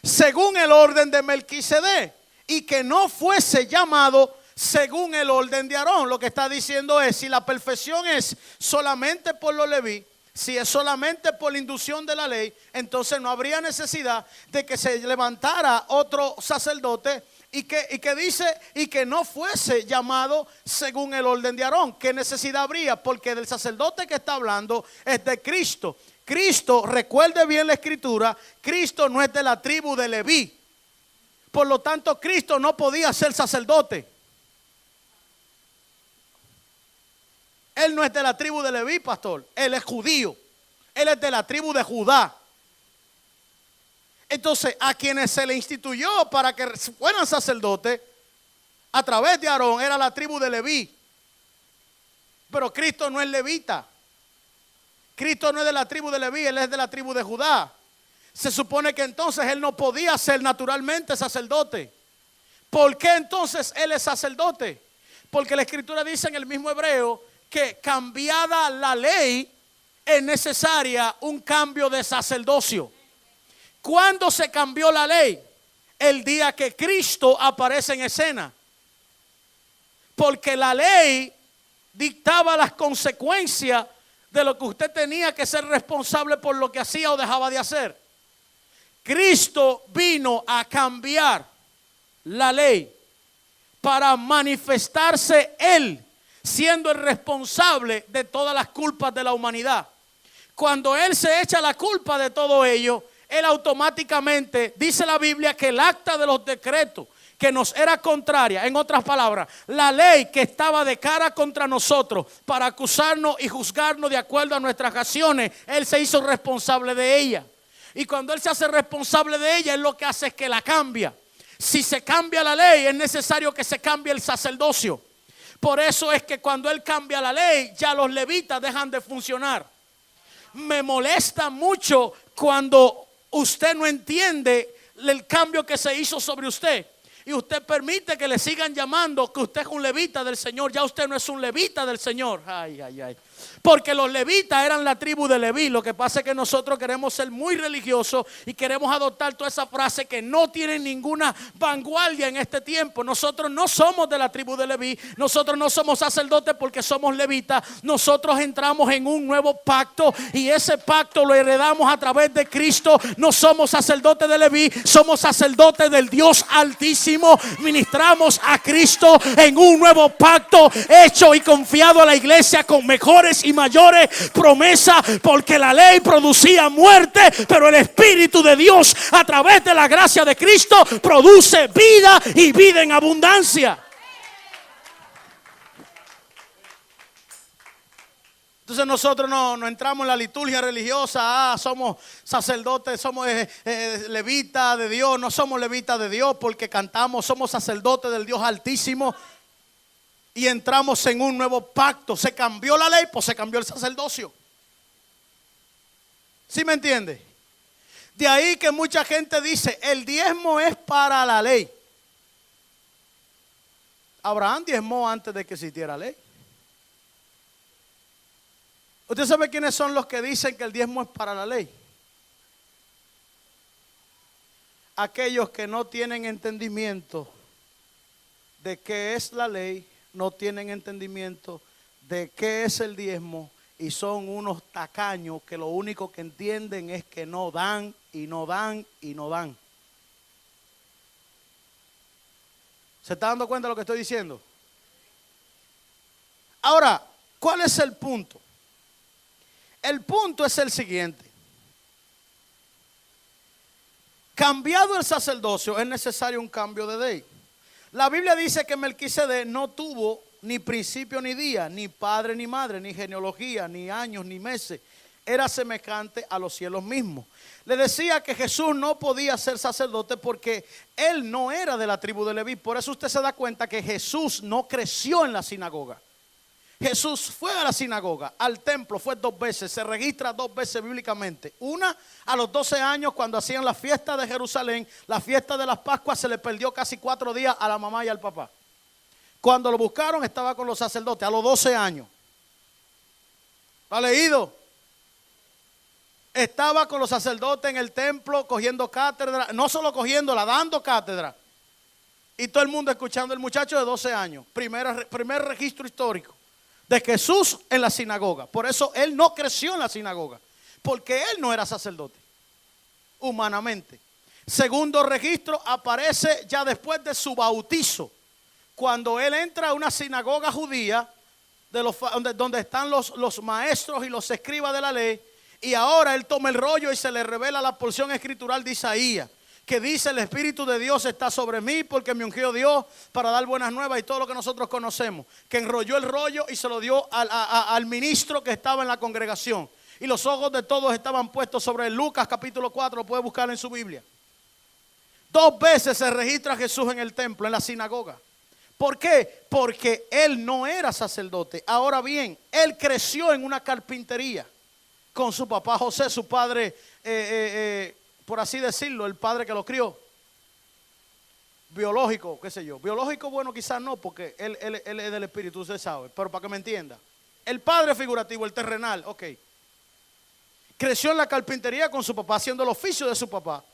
Speaker 1: según el orden de Melquisedec y que no fuese llamado según el orden de Aarón? Lo que está diciendo es, si la perfección es solamente por los leví, si es solamente por la inducción de la ley, entonces no habría necesidad de que se levantara otro sacerdote y que dice, y que no fuese llamado según el orden de Aarón. ¿Qué necesidad habría? Porque del sacerdote que está hablando es de Cristo. Cristo, recuerde bien la escritura, Cristo no es de la tribu de Leví. Por lo tanto, Cristo no podía ser sacerdote. Él no es de la tribu de Leví, pastor. Él es judío. Él es de la tribu de Judá. Entonces, a quienes se le instituyó para que fueran sacerdotes a través de Aarón era la tribu de Leví. Pero Cristo no es levita. Cristo no es de la tribu de Leví, él es de la tribu de Judá. Se supone que entonces él no podía ser naturalmente sacerdote. ¿Por qué entonces él es sacerdote? Porque la escritura dice en el mismo Hebreo que cambiada la ley es necesaria un cambio de sacerdocio. ¿Cuándo se cambió la ley? El día que Cristo aparece en escena. Porque la ley dictaba las consecuencias de lo que usted tenía que ser responsable por lo que hacía o dejaba de hacer. Cristo vino a cambiar la ley para manifestarse Él, siendo el responsable de todas las culpas de la humanidad. Cuando Él se echa la culpa de todo ello, Él automáticamente, dice la Biblia, que el acta de los decretos que nos era contraria, en otras palabras, la ley que estaba de cara contra nosotros para acusarnos y juzgarnos de acuerdo a nuestras acciones, Él se hizo responsable de ella. Y cuando Él se hace responsable de ella, Él lo que hace es que la cambia. Si se cambia la ley, es necesario que se cambie el sacerdocio. Por eso es que cuando Él cambia la ley, ya los levitas dejan de funcionar. Me molesta mucho cuando usted no entiende el cambio que se hizo sobre usted y usted permite que le sigan llamando que usted es un levita del Señor. Ya usted no es un levita del Señor. Ay, ay, ay. Porque los levitas eran la tribu de Leví. Lo que pasa es que nosotros queremos ser muy religiosos y queremos adoptar toda esa frase que no tiene ninguna vanguardia en este tiempo. Nosotros no somos de la tribu de Leví. Nosotros no somos sacerdotes porque somos levitas. Nosotros entramos en un nuevo pacto y ese pacto lo heredamos a través de Cristo. No somos sacerdotes de Leví, somos sacerdotes del Dios Altísimo. Ministramos a Cristo en un nuevo pacto hecho y confiado a la iglesia con mejores y mayores promesas, porque la ley producía muerte, pero el Espíritu de Dios a través de la gracia de Cristo produce vida y vida en abundancia. Entonces nosotros no entramos en la liturgia religiosa, somos sacerdotes, somos levitas de Dios. No somos levitas de Dios porque cantamos, somos sacerdotes del Dios Altísimo. Y entramos en un nuevo pacto. Se cambió la ley, pues se cambió el sacerdocio. ¿Sí me entiende? De ahí que mucha gente dice, el diezmo es para la ley. Abraham diezmó antes de que existiera ley. ¿Usted sabe quiénes son los que dicen que el diezmo es para la ley? Aquellos que no tienen entendimiento de qué es la ley, no tienen entendimiento de qué es el diezmo y son unos tacaños que lo único que entienden es que no dan y no dan y no dan. ¿Se está dando cuenta de lo que estoy diciendo? Ahora, ¿cuál es el punto? El punto es el siguiente. Cambiado el sacerdocio, es necesario un cambio de ley. La Biblia dice que Melquisedec no tuvo ni principio ni día, ni padre ni madre, ni genealogía, ni años, ni meses. Era semejante a los cielos mismos. Le decía que Jesús no podía ser sacerdote porque él no era de la tribu de Leví. Por eso usted se da cuenta que Jesús no creció en la sinagoga. Jesús fue a la sinagoga, al templo, fue 2 veces, se registra 2 veces bíblicamente. Una a los 12 años cuando hacían la fiesta de Jerusalén, la fiesta de las Pascuas, se le perdió casi 4 días a la mamá y al papá. Cuando lo buscaron estaba con los sacerdotes a los 12 años. ¿Lo ha leído? Estaba con los sacerdotes en el templo cogiendo cátedra, no solo cogiéndola, dando cátedra. Y todo el mundo escuchando, el muchacho de 12 años, primer registro histórico de Jesús en la sinagoga. Por eso él no creció en la sinagoga, porque él no era sacerdote, humanamente. Segundo registro aparece ya después de su bautizo, cuando él entra a una sinagoga judía, donde están los maestros y los escribas de la ley. Y ahora él toma el rollo y se le revela la porción escritural de Isaías, que dice: el Espíritu de Dios está sobre mí porque me ungió Dios para dar buenas nuevas, y todo lo que nosotros conocemos. Que enrolló el rollo y se lo dio al ministro que estaba en la congregación. Y los ojos de todos estaban puestos sobre él. Lucas capítulo 4, lo puede buscar en su Biblia. 2 veces se registra a Jesús en el templo, en la sinagoga. ¿Por qué? Porque él no era sacerdote. Ahora bien, él creció en una carpintería con su papá José, su padre, por así decirlo, el padre que lo crió. Biológico, qué sé yo. Biológico, bueno, quizás no, porque él es del espíritu, usted sabe. Pero para que me entienda. El padre figurativo, el terrenal, ok. Creció en la carpintería con su papá, haciendo el oficio de su papá.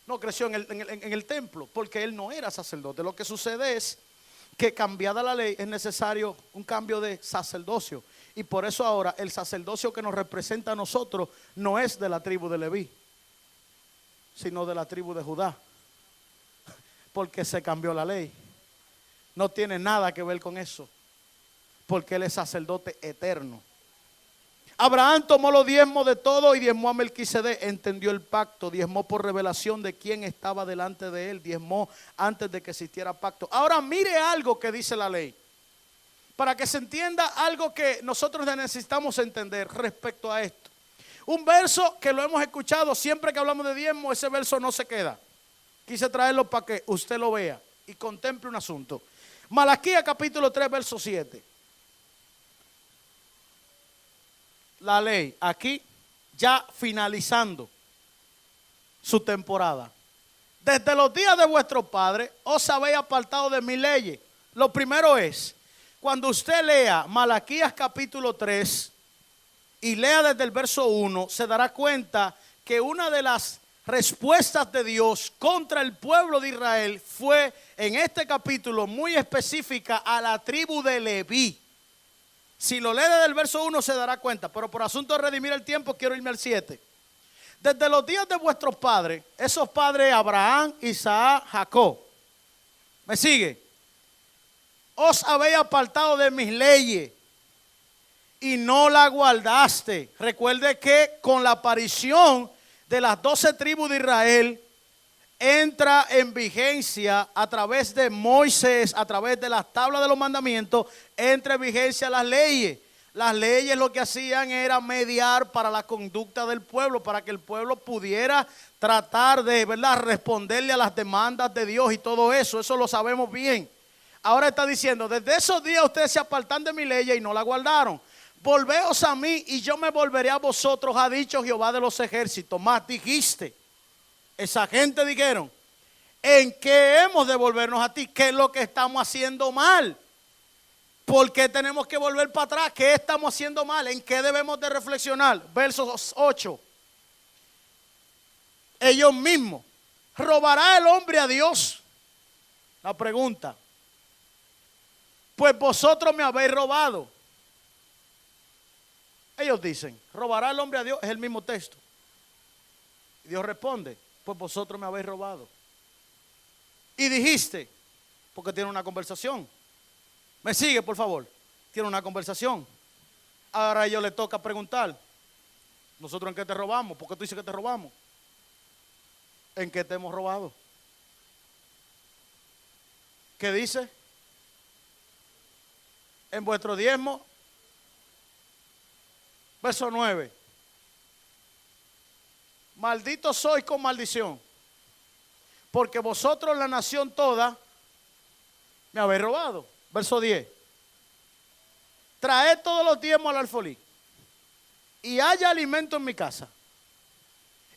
Speaker 1: No creció en el templo, porque él no era sacerdote. Lo que sucede es que, cambiada la ley, es necesario un cambio de sacerdocio. Y por eso ahora el sacerdocio que nos representa a nosotros no es de la tribu de Leví, sino de la tribu de Judá. Porque se cambió la ley. No tiene nada que ver con eso, porque él es sacerdote eterno. Abraham tomó los diezmos de todo y diezmó a Melquisedec. Entendió el pacto, diezmó por revelación de quién estaba delante de él, diezmó antes de que existiera pacto. Ahora mire algo que dice la ley, para que se entienda algo que nosotros necesitamos entender respecto a esto. Un verso que lo hemos escuchado siempre que hablamos de diezmo, ese verso no se queda. Quise traerlo para que usted lo vea y contemple un asunto. Malaquías capítulo 3, verso 7. La ley, aquí ya finalizando su temporada. Desde los días de vuestros padres os habéis apartado de mis leyes. Lo primero es, cuando usted lea Malaquías capítulo 3 y lea desde el verso 1, se dará cuenta que una de las respuestas de Dios contra el pueblo de Israel fue en este capítulo muy específica a la tribu de Leví. Si lo lee desde el verso 1 se dará cuenta, pero por asunto de redimir el tiempo quiero irme al 7. Desde los días de vuestros padres, esos padres Abraham, Isaac, Jacob, ¿me sigue? Os habéis apartado de mis leyes y no la guardaste. Recuerde que con la aparición de las 12 tribus de Israel entra en vigencia a través de Moisés, a través de las tablas de los mandamientos, entra en vigencia las leyes. Las leyes lo que hacían era mediar para la conducta del pueblo, para que el pueblo pudiera tratar de, ¿verdad?, responderle a las demandas de Dios y todo eso. Eso lo sabemos bien. Ahora está diciendo, desde esos días ustedes se apartan de mi ley y no la guardaron. Volveos a mí y yo me volveré a vosotros, ha dicho Jehová de los ejércitos. Más dijiste. Esa gente dijeron, ¿en qué hemos de volvernos a ti? ¿Qué es lo que estamos haciendo mal? ¿Por qué tenemos que volver para atrás? ¿Qué estamos haciendo mal? ¿En qué debemos de reflexionar? Versos 8. Ellos mismos. ¿Robará el hombre a Dios? La pregunta. Pues vosotros me habéis robado. Ellos dicen, ¿robará el hombre a Dios? Es el mismo texto. Y Dios responde, pues vosotros me habéis robado. Y dijiste, porque tiene una conversación. ¿Me sigue, por favor? Tiene una conversación. Ahora a ellos les toca preguntar, ¿nosotros en qué te robamos? ¿Por qué tú dices que te robamos? ¿En qué te hemos robado? ¿Qué dice? En vuestro diezmo. Verso 9. Maldito sois con maldición, porque vosotros la nación toda me habéis robado. Verso 10. Traed todos los diezmos al alfolí, y haya alimento en mi casa.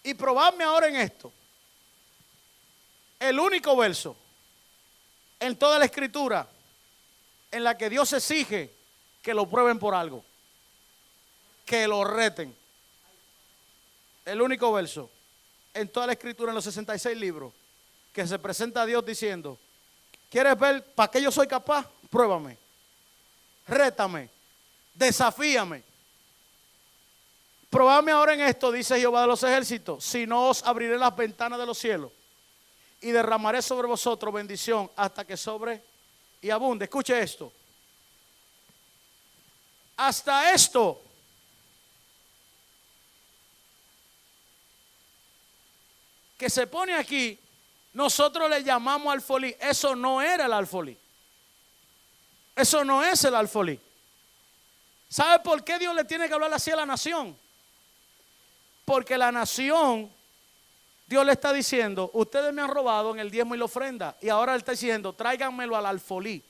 Speaker 1: Y probadme ahora en esto. El único verso en toda la escritura en la que Dios exige que lo prueben por algo, que lo reten. El único verso en toda la escritura, en los 66 libros, que se presenta a Dios diciendo: ¿quieres ver para qué yo soy capaz? Pruébame, rétame, desafíame. Probadme ahora en esto, dice Jehová de los ejércitos, si no os abriré las ventanas de los cielos y derramaré sobre vosotros bendición hasta que sobre y abunde. Escuche esto. Hasta esto que se pone aquí, nosotros le llamamos alfolí. Eso no era el alfolí. Eso no es el alfolí. ¿Sabe por qué Dios le tiene que hablar así a la nación? Porque la nación, Dios le está diciendo: ustedes me han robado en el diezmo y la ofrenda, y ahora le está diciendo: tráiganmelo al alfolí.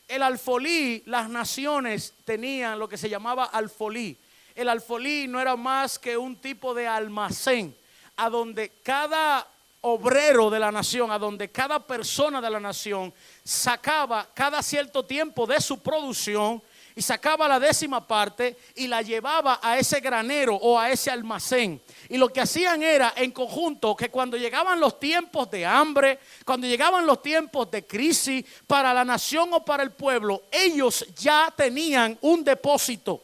Speaker 1: El alfolí, las naciones tenían lo que se llamaba alfolí. El alfolí no era más que un tipo de almacén a donde cada obrero de la nación, a donde cada persona de la nación sacaba cada cierto tiempo de su producción y sacaba la 10ª parte y la llevaba a ese granero o a ese almacén. Y lo que hacían era en conjunto que cuando llegaban los tiempos de hambre, cuando llegaban los tiempos de crisis para la nación o para el pueblo, ellos ya tenían un depósito,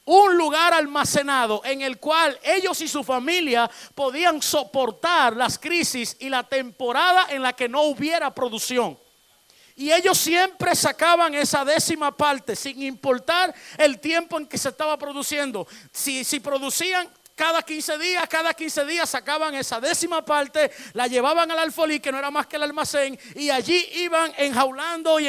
Speaker 1: un lugar almacenado en el cual ellos y su familia podían soportar las crisis y la temporada en la que no hubiera producción. Y ellos siempre sacaban esa 10ª parte, sin importar el tiempo en que se estaba produciendo. Si producían cada 15 días sacaban esa 10ª parte, la llevaban al alfolí, que no era más que el almacén, y allí iban enjaulando y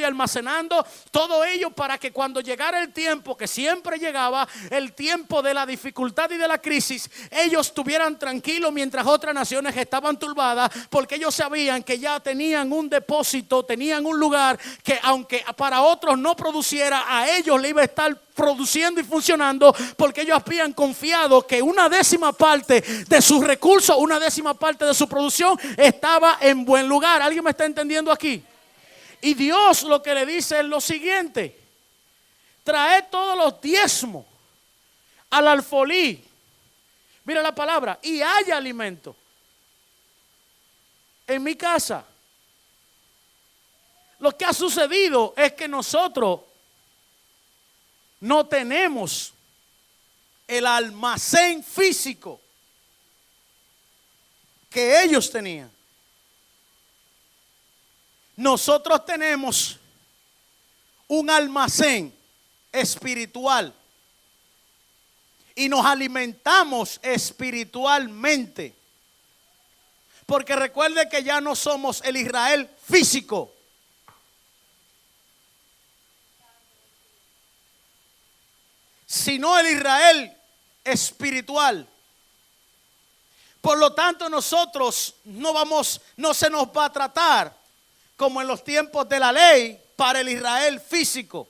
Speaker 1: almacenando todo ello para que cuando llegara el tiempo, que siempre llegaba, el tiempo de la dificultad y de la crisis, ellos estuvieran tranquilos mientras otras naciones estaban turbadas, porque ellos sabían que ya tenían un depósito, tenían un lugar que aunque para otros no produciera, a ellos le iba a estar produciendo y funcionando, porque ellos habían confiado que una 10ª parte de sus recursos, una 10ª parte de su producción estaba en buen lugar. ¿Alguien me está entendiendo aquí? Y Dios lo que le dice es lo siguiente: traed todos los diezmos al alfolí. Mira la palabra: y haya alimento en mi casa. Lo que ha sucedido es que nosotros no tenemos el almacén físico que ellos tenían. Nosotros tenemos un almacén espiritual y nos alimentamos espiritualmente. Porque recuerde que ya no somos el Israel físico. Sino el Israel espiritual. Por lo tanto, nosotros no se nos va a tratar como en los tiempos de la ley para el Israel físico.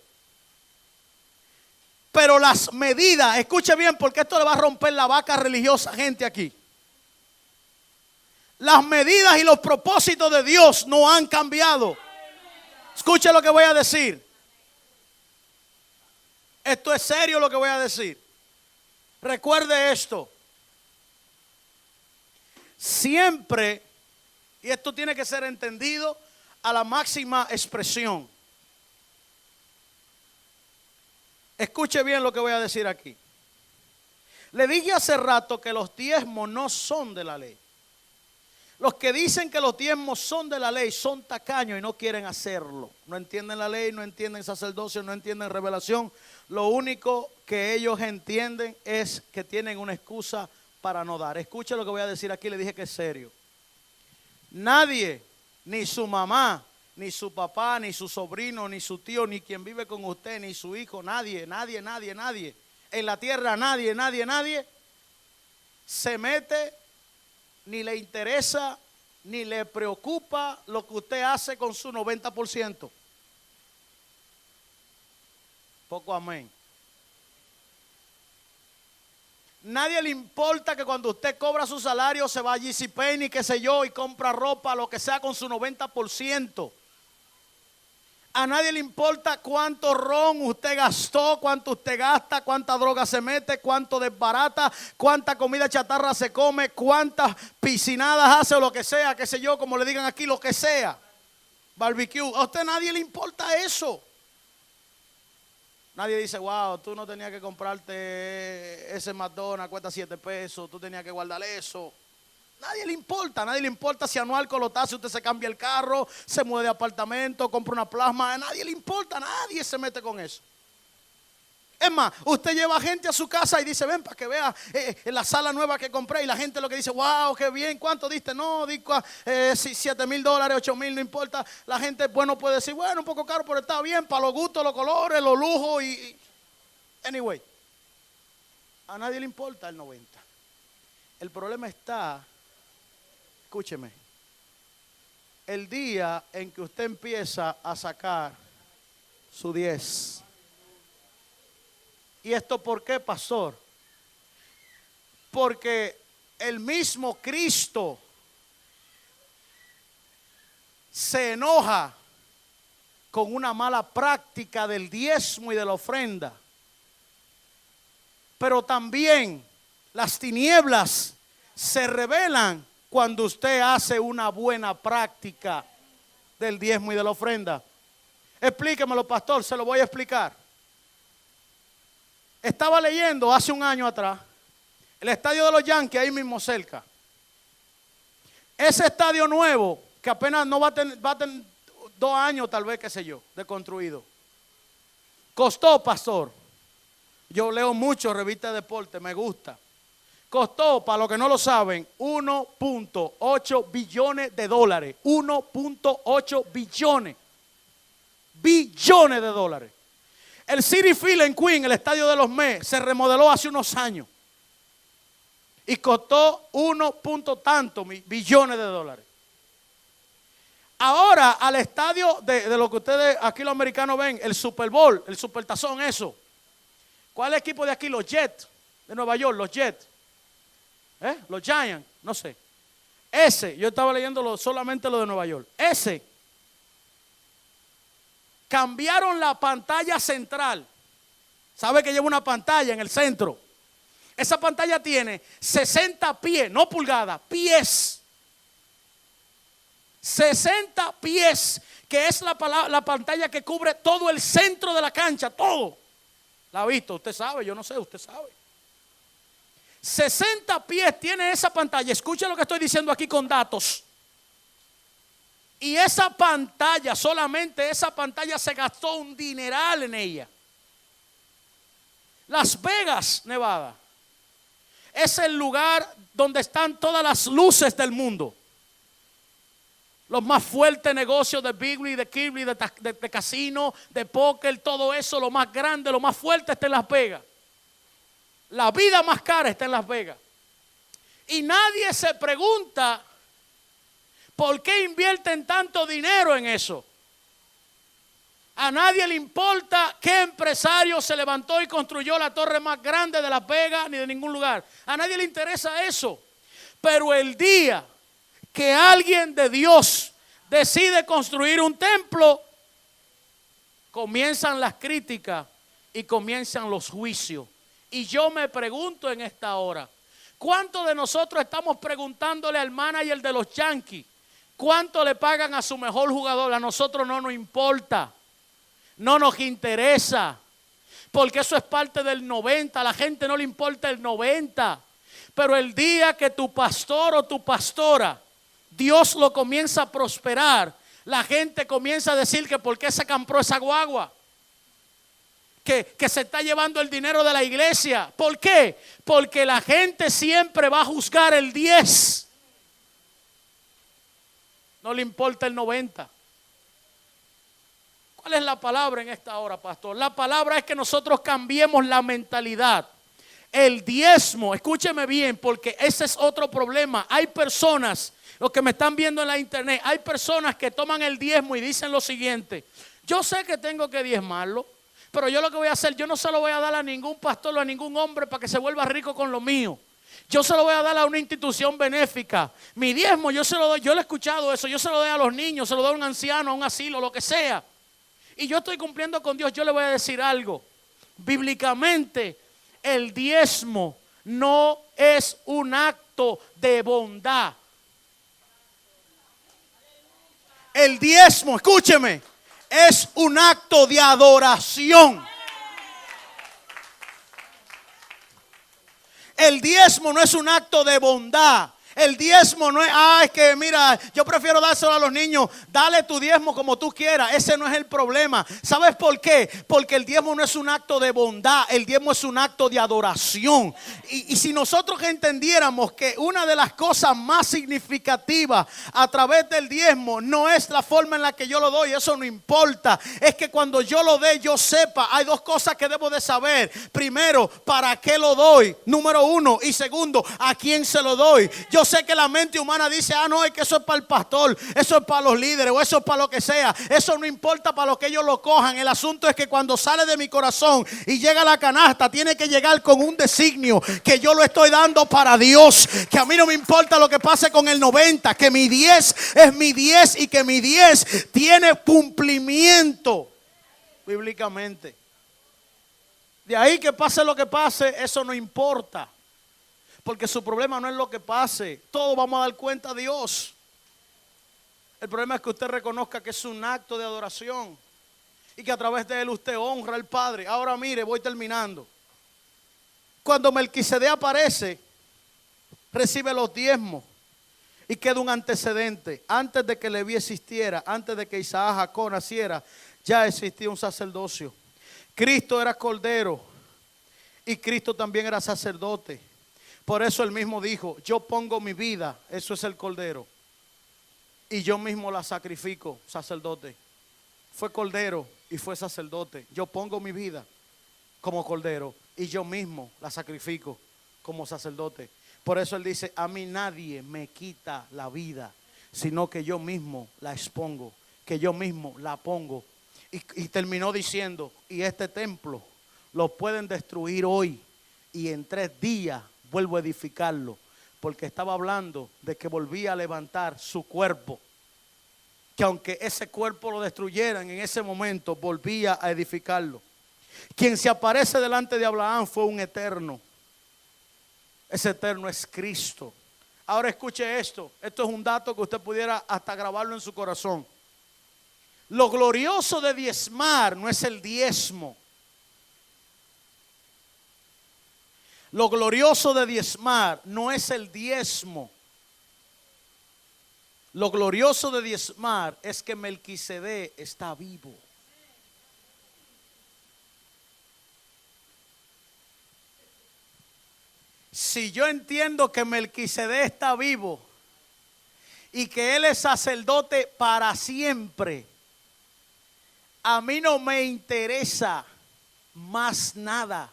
Speaker 1: Pero las medidas, escuche bien, porque esto le va a romper la vaca religiosa a gente aquí. Las medidas y los propósitos de Dios no han cambiado. Escuche lo que voy a decir. Esto es serio lo que voy a decir. Recuerde esto. Siempre, y esto tiene que ser entendido a la máxima expresión. Escuche bien lo que voy a decir aquí. Le dije hace rato que los diezmos no son de la ley. Los que dicen que los diezmos son de la ley son tacaños y no quieren hacerlo. No entienden la ley, no entienden sacerdocio, no entienden revelación. Lo único que ellos entienden es que tienen una excusa para no dar. Escuche lo que voy a decir aquí, le dije que es serio. Nadie ni su mamá, ni su papá, ni su sobrino, ni su tío, ni quien vive con usted, ni su hijo, nadie. En la tierra nadie se mete, ni le interesa, ni le preocupa lo que usted hace con su 90%. Poco amén. Nadie le importa que cuando usted cobra su salario se va a JCPenney, qué sé yo, y compra ropa, lo que sea, con su 90%. A nadie le importa cuánto ron usted gastó, cuánto usted gasta, cuánta droga se mete, cuánto desbarata, cuánta comida chatarra se come, cuántas piscinadas hace o lo que sea, qué sé yo, como le digan aquí, lo que sea. Barbecue. A usted nadie le importa eso. Nadie dice, wow, tú no tenías que comprarte ese McDonald's, cuesta 7 pesos, tú tenías que guardar eso. Nadie le importa si anual colotazo usted se cambia el carro, se mueve de apartamento, compra una plasma. A nadie le importa, nadie se mete con eso. Es más, usted lleva gente a su casa y dice, ven para que vea la sala nueva que compré. Y la gente lo que dice, wow, qué bien, ¿cuánto diste? No, di $7,000, $8,000, no importa. La gente, bueno, puede decir, bueno, un poco caro, pero está bien, para los gustos, los colores, los lujos anyway, a nadie le importa el 90. El problema está, escúcheme, el día en que usted empieza a sacar su 10. ¿Y esto por qué, pastor? Porque el mismo Cristo se enoja con una mala práctica del diezmo y de la ofrenda. Pero también las tinieblas se revelan cuando usted hace una buena práctica del diezmo y de la ofrenda. Explíquemelo, pastor, se lo voy a explicar. Estaba leyendo hace un año atrás el estadio de los Yankees, ahí mismo cerca. Ese estadio nuevo, que apenas no va a tener 2 años tal vez, qué sé yo, de construido. Costó, pastor, yo leo mucho revistas de deporte, me gusta. Costó, para los que no lo saben, $1.8 billones. 1.8 billones. Billones de dólares. El Citi Field en Queen, el estadio de los Mets, se remodeló hace unos años. Y costó 1 punto tanto billones de dólares. Ahora al estadio de lo que ustedes aquí los americanos ven, el Super Bowl, el Supertazón, eso. ¿Cuál es el equipo de aquí? Los Jets de Nueva York, los Jets. Los Giants, no sé. Ese, yo estaba leyendo solamente lo de Nueva York. Ese. Cambiaron la pantalla central. ¿Sabe que lleva una pantalla en el centro? Esa pantalla tiene 60 pies, no pulgadas, pies. 60 pies, que es la pantalla que cubre todo el centro de la cancha, todo. ¿La ha visto? Usted sabe, yo no sé, usted sabe. 60 pies tiene esa pantalla. Escuche lo que estoy diciendo aquí con datos. Y esa pantalla, solamente esa pantalla, se gastó un dineral en ella. Las Vegas, Nevada, es el lugar donde están todas las luces del mundo. Los más fuertes negocios de Bigley, de Kirby, de casino, de póker, todo eso, lo más grande, lo más fuerte está en Las Vegas. La vida más cara está en Las Vegas. Y nadie se pregunta por qué invierten tanto dinero en eso. A nadie le importa qué empresario se levantó y construyó la torre más grande de Las Vegas ni de ningún lugar. A nadie le interesa eso. Pero el día que alguien de Dios decide construir un templo, comienzan las críticas y comienzan los juicios. Y yo me pregunto en esta hora, ¿cuántos de nosotros estamos preguntándole al manager de los Yankees cuánto le pagan a su mejor jugador? A nosotros no nos importa, no nos interesa, porque eso es parte del 90, a la gente no le importa el 90. Pero el día que tu pastor o tu pastora, Dios lo comienza a prosperar, la gente comienza a decir que por qué se compró esa guagua, que se está llevando el dinero de la iglesia. ¿Por qué? Porque la gente siempre va a juzgar el 10. No le importa el 90. ¿Cuál es la palabra en esta hora, pastor? La palabra es que nosotros cambiemos la mentalidad. El diezmo, escúcheme bien, porque ese es otro problema. Hay personas, los que me están viendo en la internet, hay personas que toman el diezmo y dicen lo siguiente: yo sé que tengo que diezmarlo, pero yo lo que voy a hacer, yo no se lo voy a dar a ningún pastor o a ningún hombre para que se vuelva rico con lo mío. Yo se lo voy a dar a una institución benéfica. Mi diezmo yo se lo doy, yo lo he escuchado eso, yo se lo doy a los niños, se lo doy a un anciano, a un asilo, lo que sea. Y yo estoy cumpliendo con Dios. Yo le voy a decir algo. Bíblicamente, el diezmo no es un acto de bondad. El diezmo, escúcheme, es un acto de adoración. El diezmo no es un acto de bondad. El diezmo no es, es que mira, yo prefiero dárselo a los niños. Dale tu diezmo como tú quieras. Ese no es el problema. ¿Sabes por qué? Porque el diezmo no es un acto de bondad. El diezmo es un acto de adoración. Y si nosotros entendiéramos que una de las cosas más significativas a través del diezmo no es la forma en la que yo lo doy, eso no importa. Es que cuando yo lo dé, yo sepa. Hay dos cosas que debo de saber. Primero, ¿para qué lo doy? Número uno. Y segundo, ¿a quién se lo doy? Yo sé que la mente humana dice, no, es que eso es para el pastor, eso es para los líderes o eso es para lo que sea. Eso no importa para lo que ellos lo cojan. El asunto es que cuando sale de mi corazón y llega a la canasta, tiene que llegar con un designio, que yo lo estoy dando para Dios, que a mí no me importa lo que pase con el 90, que mi 10 es mi 10 y que mi 10 tiene cumplimiento bíblicamente. De ahí que pase lo que pase, eso no importa. Porque su problema no es lo que pase. Todos vamos a dar cuenta a Dios. El problema es que usted reconozca que es un acto de adoración y que a través de él usted honra al Padre. Ahora mire, voy terminando. Cuando Melquisedec aparece, recibe los diezmos y queda un antecedente. Antes de que Leví existiera, antes de que Isaac Jacob naciera, ya existía un sacerdocio. Cristo era cordero y Cristo también era sacerdote. Por eso él mismo dijo, yo pongo mi vida, eso es el cordero, y yo mismo la sacrifico, sacerdote. Fue cordero y fue sacerdote. Yo pongo mi vida como cordero y yo mismo la sacrifico como sacerdote. Por eso él dice, a mí nadie me quita la vida, sino que yo mismo la expongo, que yo mismo la pongo. Y terminó diciendo, y este templo lo pueden destruir hoy y en 3 días vuelvo a edificarlo, porque estaba hablando de que volvía a levantar su cuerpo, que aunque ese cuerpo lo destruyeran en ese momento, volvía a edificarlo. Quien se aparece delante de Abraham fue un eterno. Ese eterno es Cristo. Ahora escuche esto es un dato que usted pudiera hasta grabarlo en su corazón. Lo glorioso de diezmar no es el diezmo. Lo glorioso de diezmar no es el diezmo. Lo glorioso de diezmar es que Melquisedec está vivo. Si yo entiendo que Melquisedec está vivo y que él es sacerdote para siempre, a mí no me interesa más nada.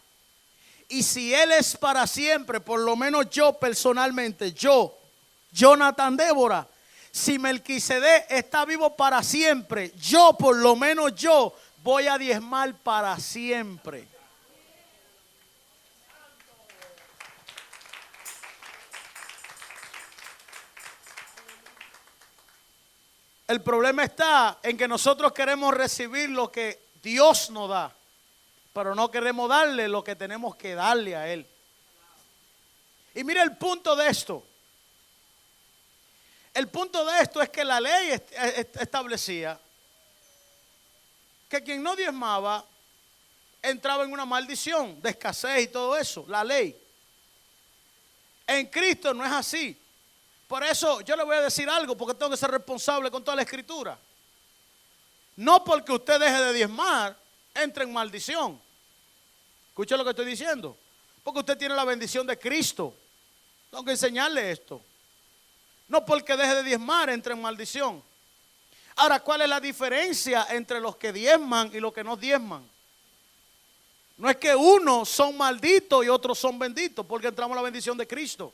Speaker 1: Y si él es para siempre, por lo menos yo personalmente, yo, Jonathan Débora, si Melquisedec está vivo para siempre, yo por lo menos yo voy a diezmar para siempre. El problema está en que nosotros queremos recibir lo que Dios nos da, pero no queremos darle lo que tenemos que darle a Él. Y mire el punto de esto. El punto de esto es que la ley establecía que quien no diezmaba entraba en una maldición de escasez y todo eso, la ley. En Cristo no es así. Por eso yo le voy a decir algo, porque tengo que ser responsable con toda la escritura. No porque usted deje de diezmar, entre en maldición. Escuche lo que estoy diciendo. Porque usted tiene la bendición de Cristo. Tengo que enseñarle esto. No porque deje de diezmar entre en maldición. Ahora, ¿cuál es la diferencia entre los que diezman y los que no diezman? No es que unos son malditos y otros son benditos, porque entramos en la bendición de Cristo.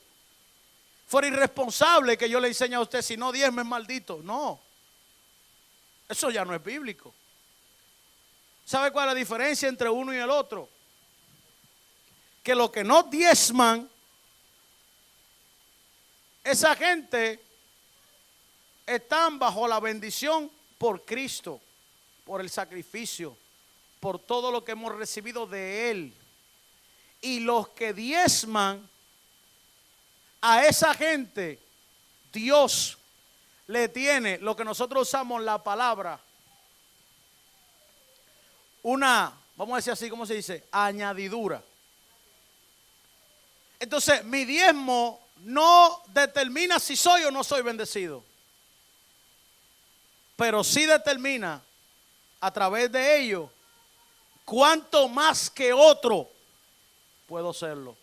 Speaker 1: Fuera irresponsable que yo le enseñe a usted, si no diezma es maldito. No, eso ya no es bíblico. ¿Sabe cuál es la diferencia entre uno y el otro? Que los que no diezman, esa gente están bajo la bendición por Cristo, por el sacrificio, por todo lo que hemos recibido de Él. Y los que diezman, a esa gente Dios le tiene lo que nosotros usamos la palabra, una, vamos a decir así, ¿cómo se dice? Añadidura. Entonces, mi diezmo no determina si soy o no soy bendecido, pero sí determina a través de ello cuánto más que otro puedo serlo.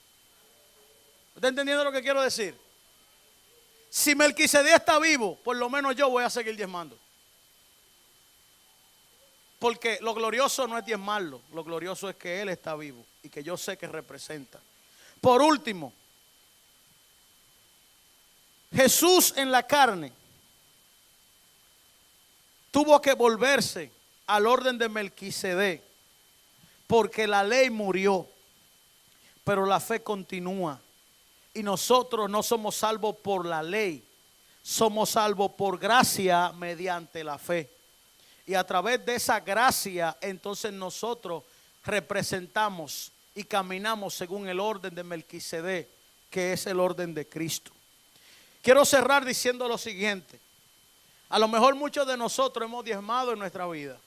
Speaker 1: ¿Está entendiendo lo que quiero decir? Si Melquisedec está vivo, por lo menos yo voy a seguir diezmando. Porque lo glorioso no es diezmarlo, lo glorioso es que Él está vivo y que yo sé que representa. Por último, Jesús en la carne tuvo que volverse al orden de Melquisedec, porque la ley murió, pero la fe continúa. Y nosotros no somos salvos por la ley, somos salvos por gracia mediante la fe. Y a través de esa gracia, entonces nosotros representamos y caminamos según el orden de Melquisedec, que es el orden de Cristo. Quiero cerrar diciendo lo siguiente. A lo mejor muchos de nosotros hemos diezmado en nuestra vida.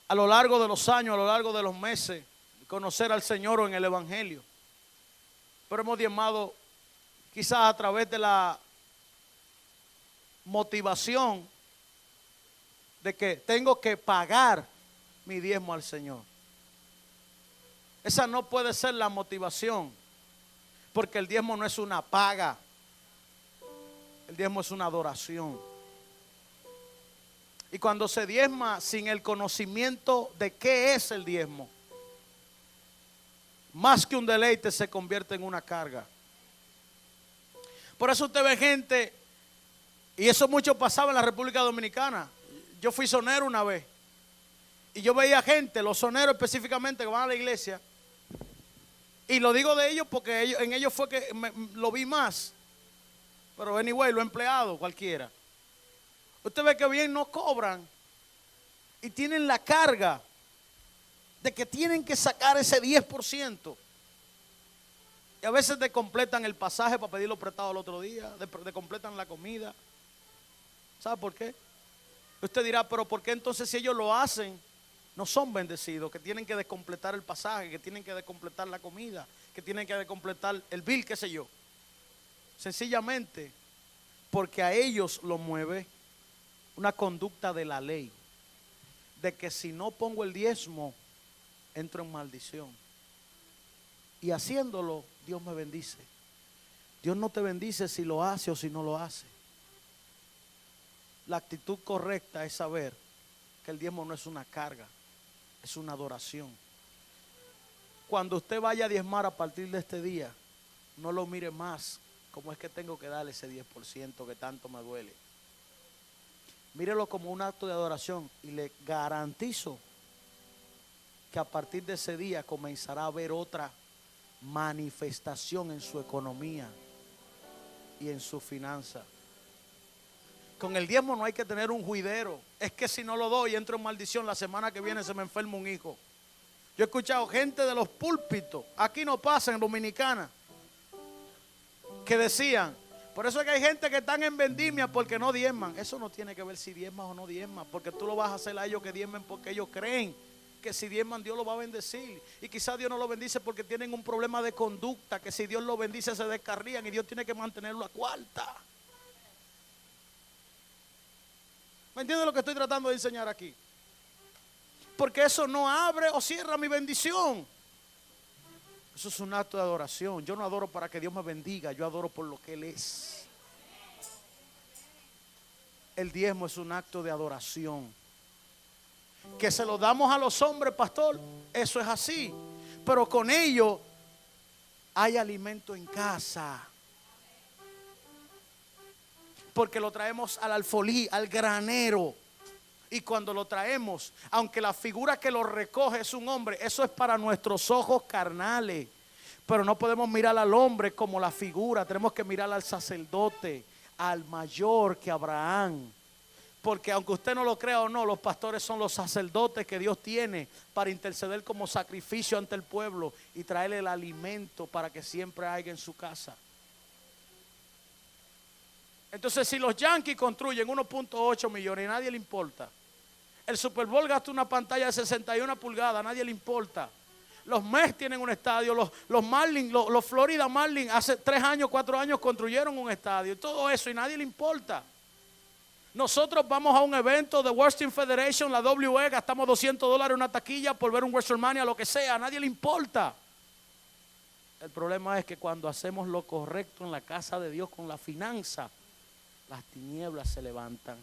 Speaker 1: A lo largo de los años, a lo largo de los meses, conocer al Señor o en el Evangelio. Pero hemos diezmado quizás a través de la motivación de que tengo que pagar mi diezmo al Señor. Esa no puede ser la motivación, porque el diezmo no es una paga, el diezmo es una adoración. Y cuando se diezma sin el conocimiento de qué es el diezmo, más que un deleite se convierte en una carga. Por eso usted ve gente, y eso mucho pasaba en la República Dominicana. Yo fui sonero una vez, y yo veía gente, los soneros específicamente, que van a la iglesia, y lo digo de ellos porque en ellos fue que lo vi más. Pero anyway, los empleados, cualquiera. Usted ve que bien no cobran y tienen la carga de que tienen que sacar ese 10%. Y a veces descompletan el pasaje para pedirlo prestado al otro día, descompletan la comida. ¿Sabe por qué? Usted dirá, pero ¿por qué entonces si ellos lo hacen, no son bendecidos? Que tienen que descompletar el pasaje, que tienen que descompletar la comida, que tienen que descompletar el bill, qué sé yo. Sencillamente porque a ellos lo mueve una conducta de la ley, de que si no pongo el diezmo, entro en maldición. Y haciéndolo, Dios me bendice. Dios no te bendice si lo hace o si no lo hace. La actitud correcta es saber que el diezmo no es una carga, es una adoración. Cuando usted vaya a diezmar a partir de este día, no lo mire más como es que tengo que darle ese 10% que tanto me duele. Mírelo como un acto de adoración y le garantizo que a partir de ese día comenzará a haber otra manifestación en su economía y en su finanza. Con el diezmo no hay que tener un juidero. Es que si no lo doy, entro en maldición. La semana que viene se me enferma un hijo. Yo he escuchado gente de los púlpitos, aquí no pasa en Dominicana, que decían, por eso es que hay gente que están en vendimia porque no diezman. Eso no tiene que ver si diezmas o no diezmas, porque tú lo vas a hacer a ellos que diezmen porque ellos creen que si diezman Dios lo va a bendecir. Y quizás Dios no lo bendice porque tienen un problema de conducta, que si Dios lo bendice se descarrían y Dios tiene que mantenerlo a cuarta. ¿Me entiendes lo que estoy tratando de enseñar aquí? Porque eso no abre o cierra mi bendición. Eso es un acto de adoración. Yo no adoro para que Dios me bendiga, yo adoro por lo que Él es. El diezmo es un acto de adoración. Que se lo damos a los hombres, pastor, eso es así. Pero con ello hay alimento en casa. Porque lo traemos al alfolí, al granero. Y cuando lo traemos, aunque la figura que lo recoge es un hombre, eso es para nuestros ojos carnales. Pero no podemos mirar al hombre como la figura, tenemos que mirar al sacerdote, al mayor que Abraham. Porque aunque usted no lo crea o no, los pastores son los sacerdotes que Dios tiene para interceder como sacrificio ante el pueblo y traerle el alimento para que siempre haya en su casa. Entonces, si los Yankees construyen 1.8 millones y a nadie le importa, el Super Bowl gasta una pantalla de 61 pulgadas, a nadie le importa. Los Mets tienen un estadio, los Marlins, los Florida Marlins hace 3 años, 4 años construyeron un estadio y todo eso y a nadie le importa. Nosotros vamos a un evento de Wrestling Federation, la WE, gastamos $200 en una taquilla por ver un WrestleMania, lo que sea, a nadie le importa. El problema es que cuando hacemos lo correcto en la casa de Dios con la finanza, las tinieblas se levantan.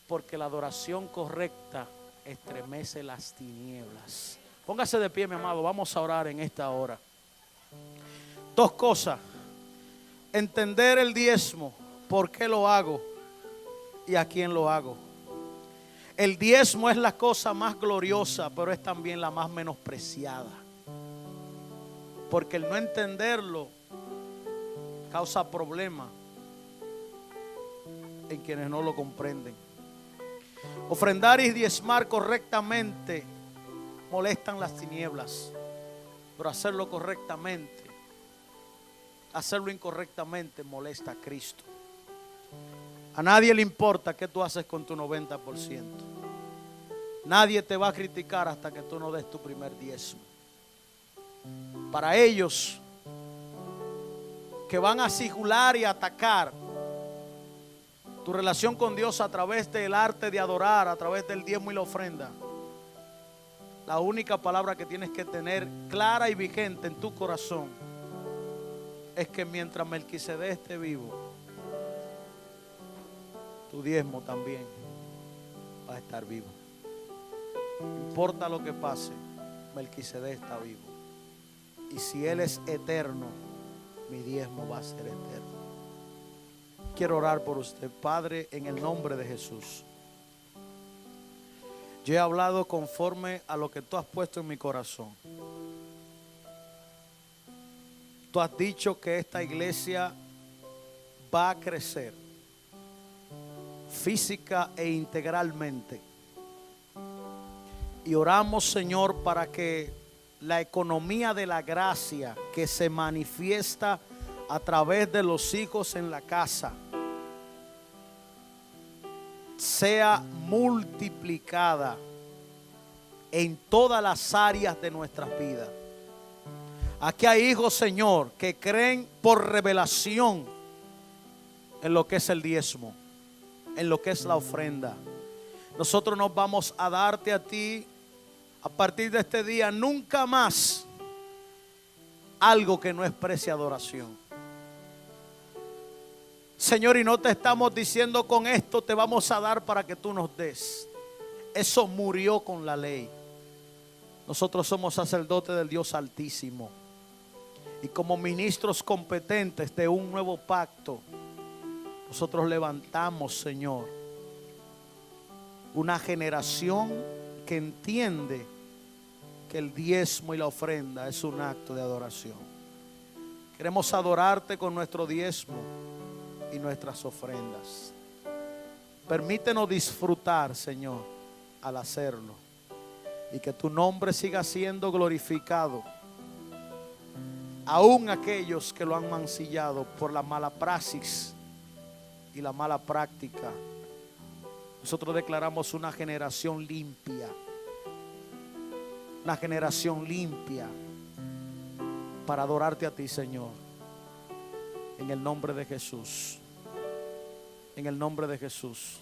Speaker 1: Porque la adoración correcta estremece las tinieblas. Póngase de pie, mi amado, vamos a orar en esta hora. 2 cosas. Entender el diezmo, por qué lo hago y a quién lo hago. El diezmo es la cosa más gloriosa, pero es también la más menospreciada. Porque el no entenderlo causa problemas en quienes no lo comprenden. Ofrendar y diezmar correctamente molestan las tinieblas, pero hacerlo correctamente, hacerlo incorrectamente molesta a Cristo. A nadie le importa qué tú haces con tu 90%. Nadie te va a criticar hasta que tú no des tu primer diezmo. Para ellos que van a sigilar y atacar tu relación con Dios a través del arte de adorar, a través del diezmo y la ofrenda, la única palabra que tienes que tener clara y vigente en tu corazón es que mientras Melquisedec esté vivo, tu diezmo también va a estar vivo. No importa lo que pase, Melquisedec está vivo. Y si Él es eterno, mi diezmo va a ser eterno. Quiero orar por usted, Padre, en el nombre de Jesús. Yo he hablado conforme a lo que tú has puesto en mi corazón. Tú has dicho que esta iglesia va a crecer física e integralmente. Y oramos, Señor, para que la economía de la gracia que se manifiesta a través de los hijos en la casa sea multiplicada en todas las áreas de nuestras vidas. Aquí hay hijos, Señor, que creen por revelación en lo que es el diezmo, en lo que es la ofrenda. Nosotros nos vamos a darte a ti a partir de este día, nunca más algo que no exprese adoración. Señor, y no te estamos diciendo con esto te vamos a dar para que tú nos des. Eso murió con la ley. Nosotros somos sacerdotes del Dios Altísimo. Y como ministros competentes de un nuevo pacto, nosotros levantamos, Señor, una generación que entiende que el diezmo y la ofrenda es un acto de adoración. Queremos adorarte con nuestro diezmo y nuestras ofrendas. Permítenos disfrutar, Señor, al hacerlo, y que tu nombre siga siendo glorificado, aún aquellos que lo han mancillado por la mala praxis y la mala práctica. Nosotros declaramos una generación limpia, una generación limpia para adorarte a ti, Señor, en el nombre de Jesús. En el nombre de Jesús.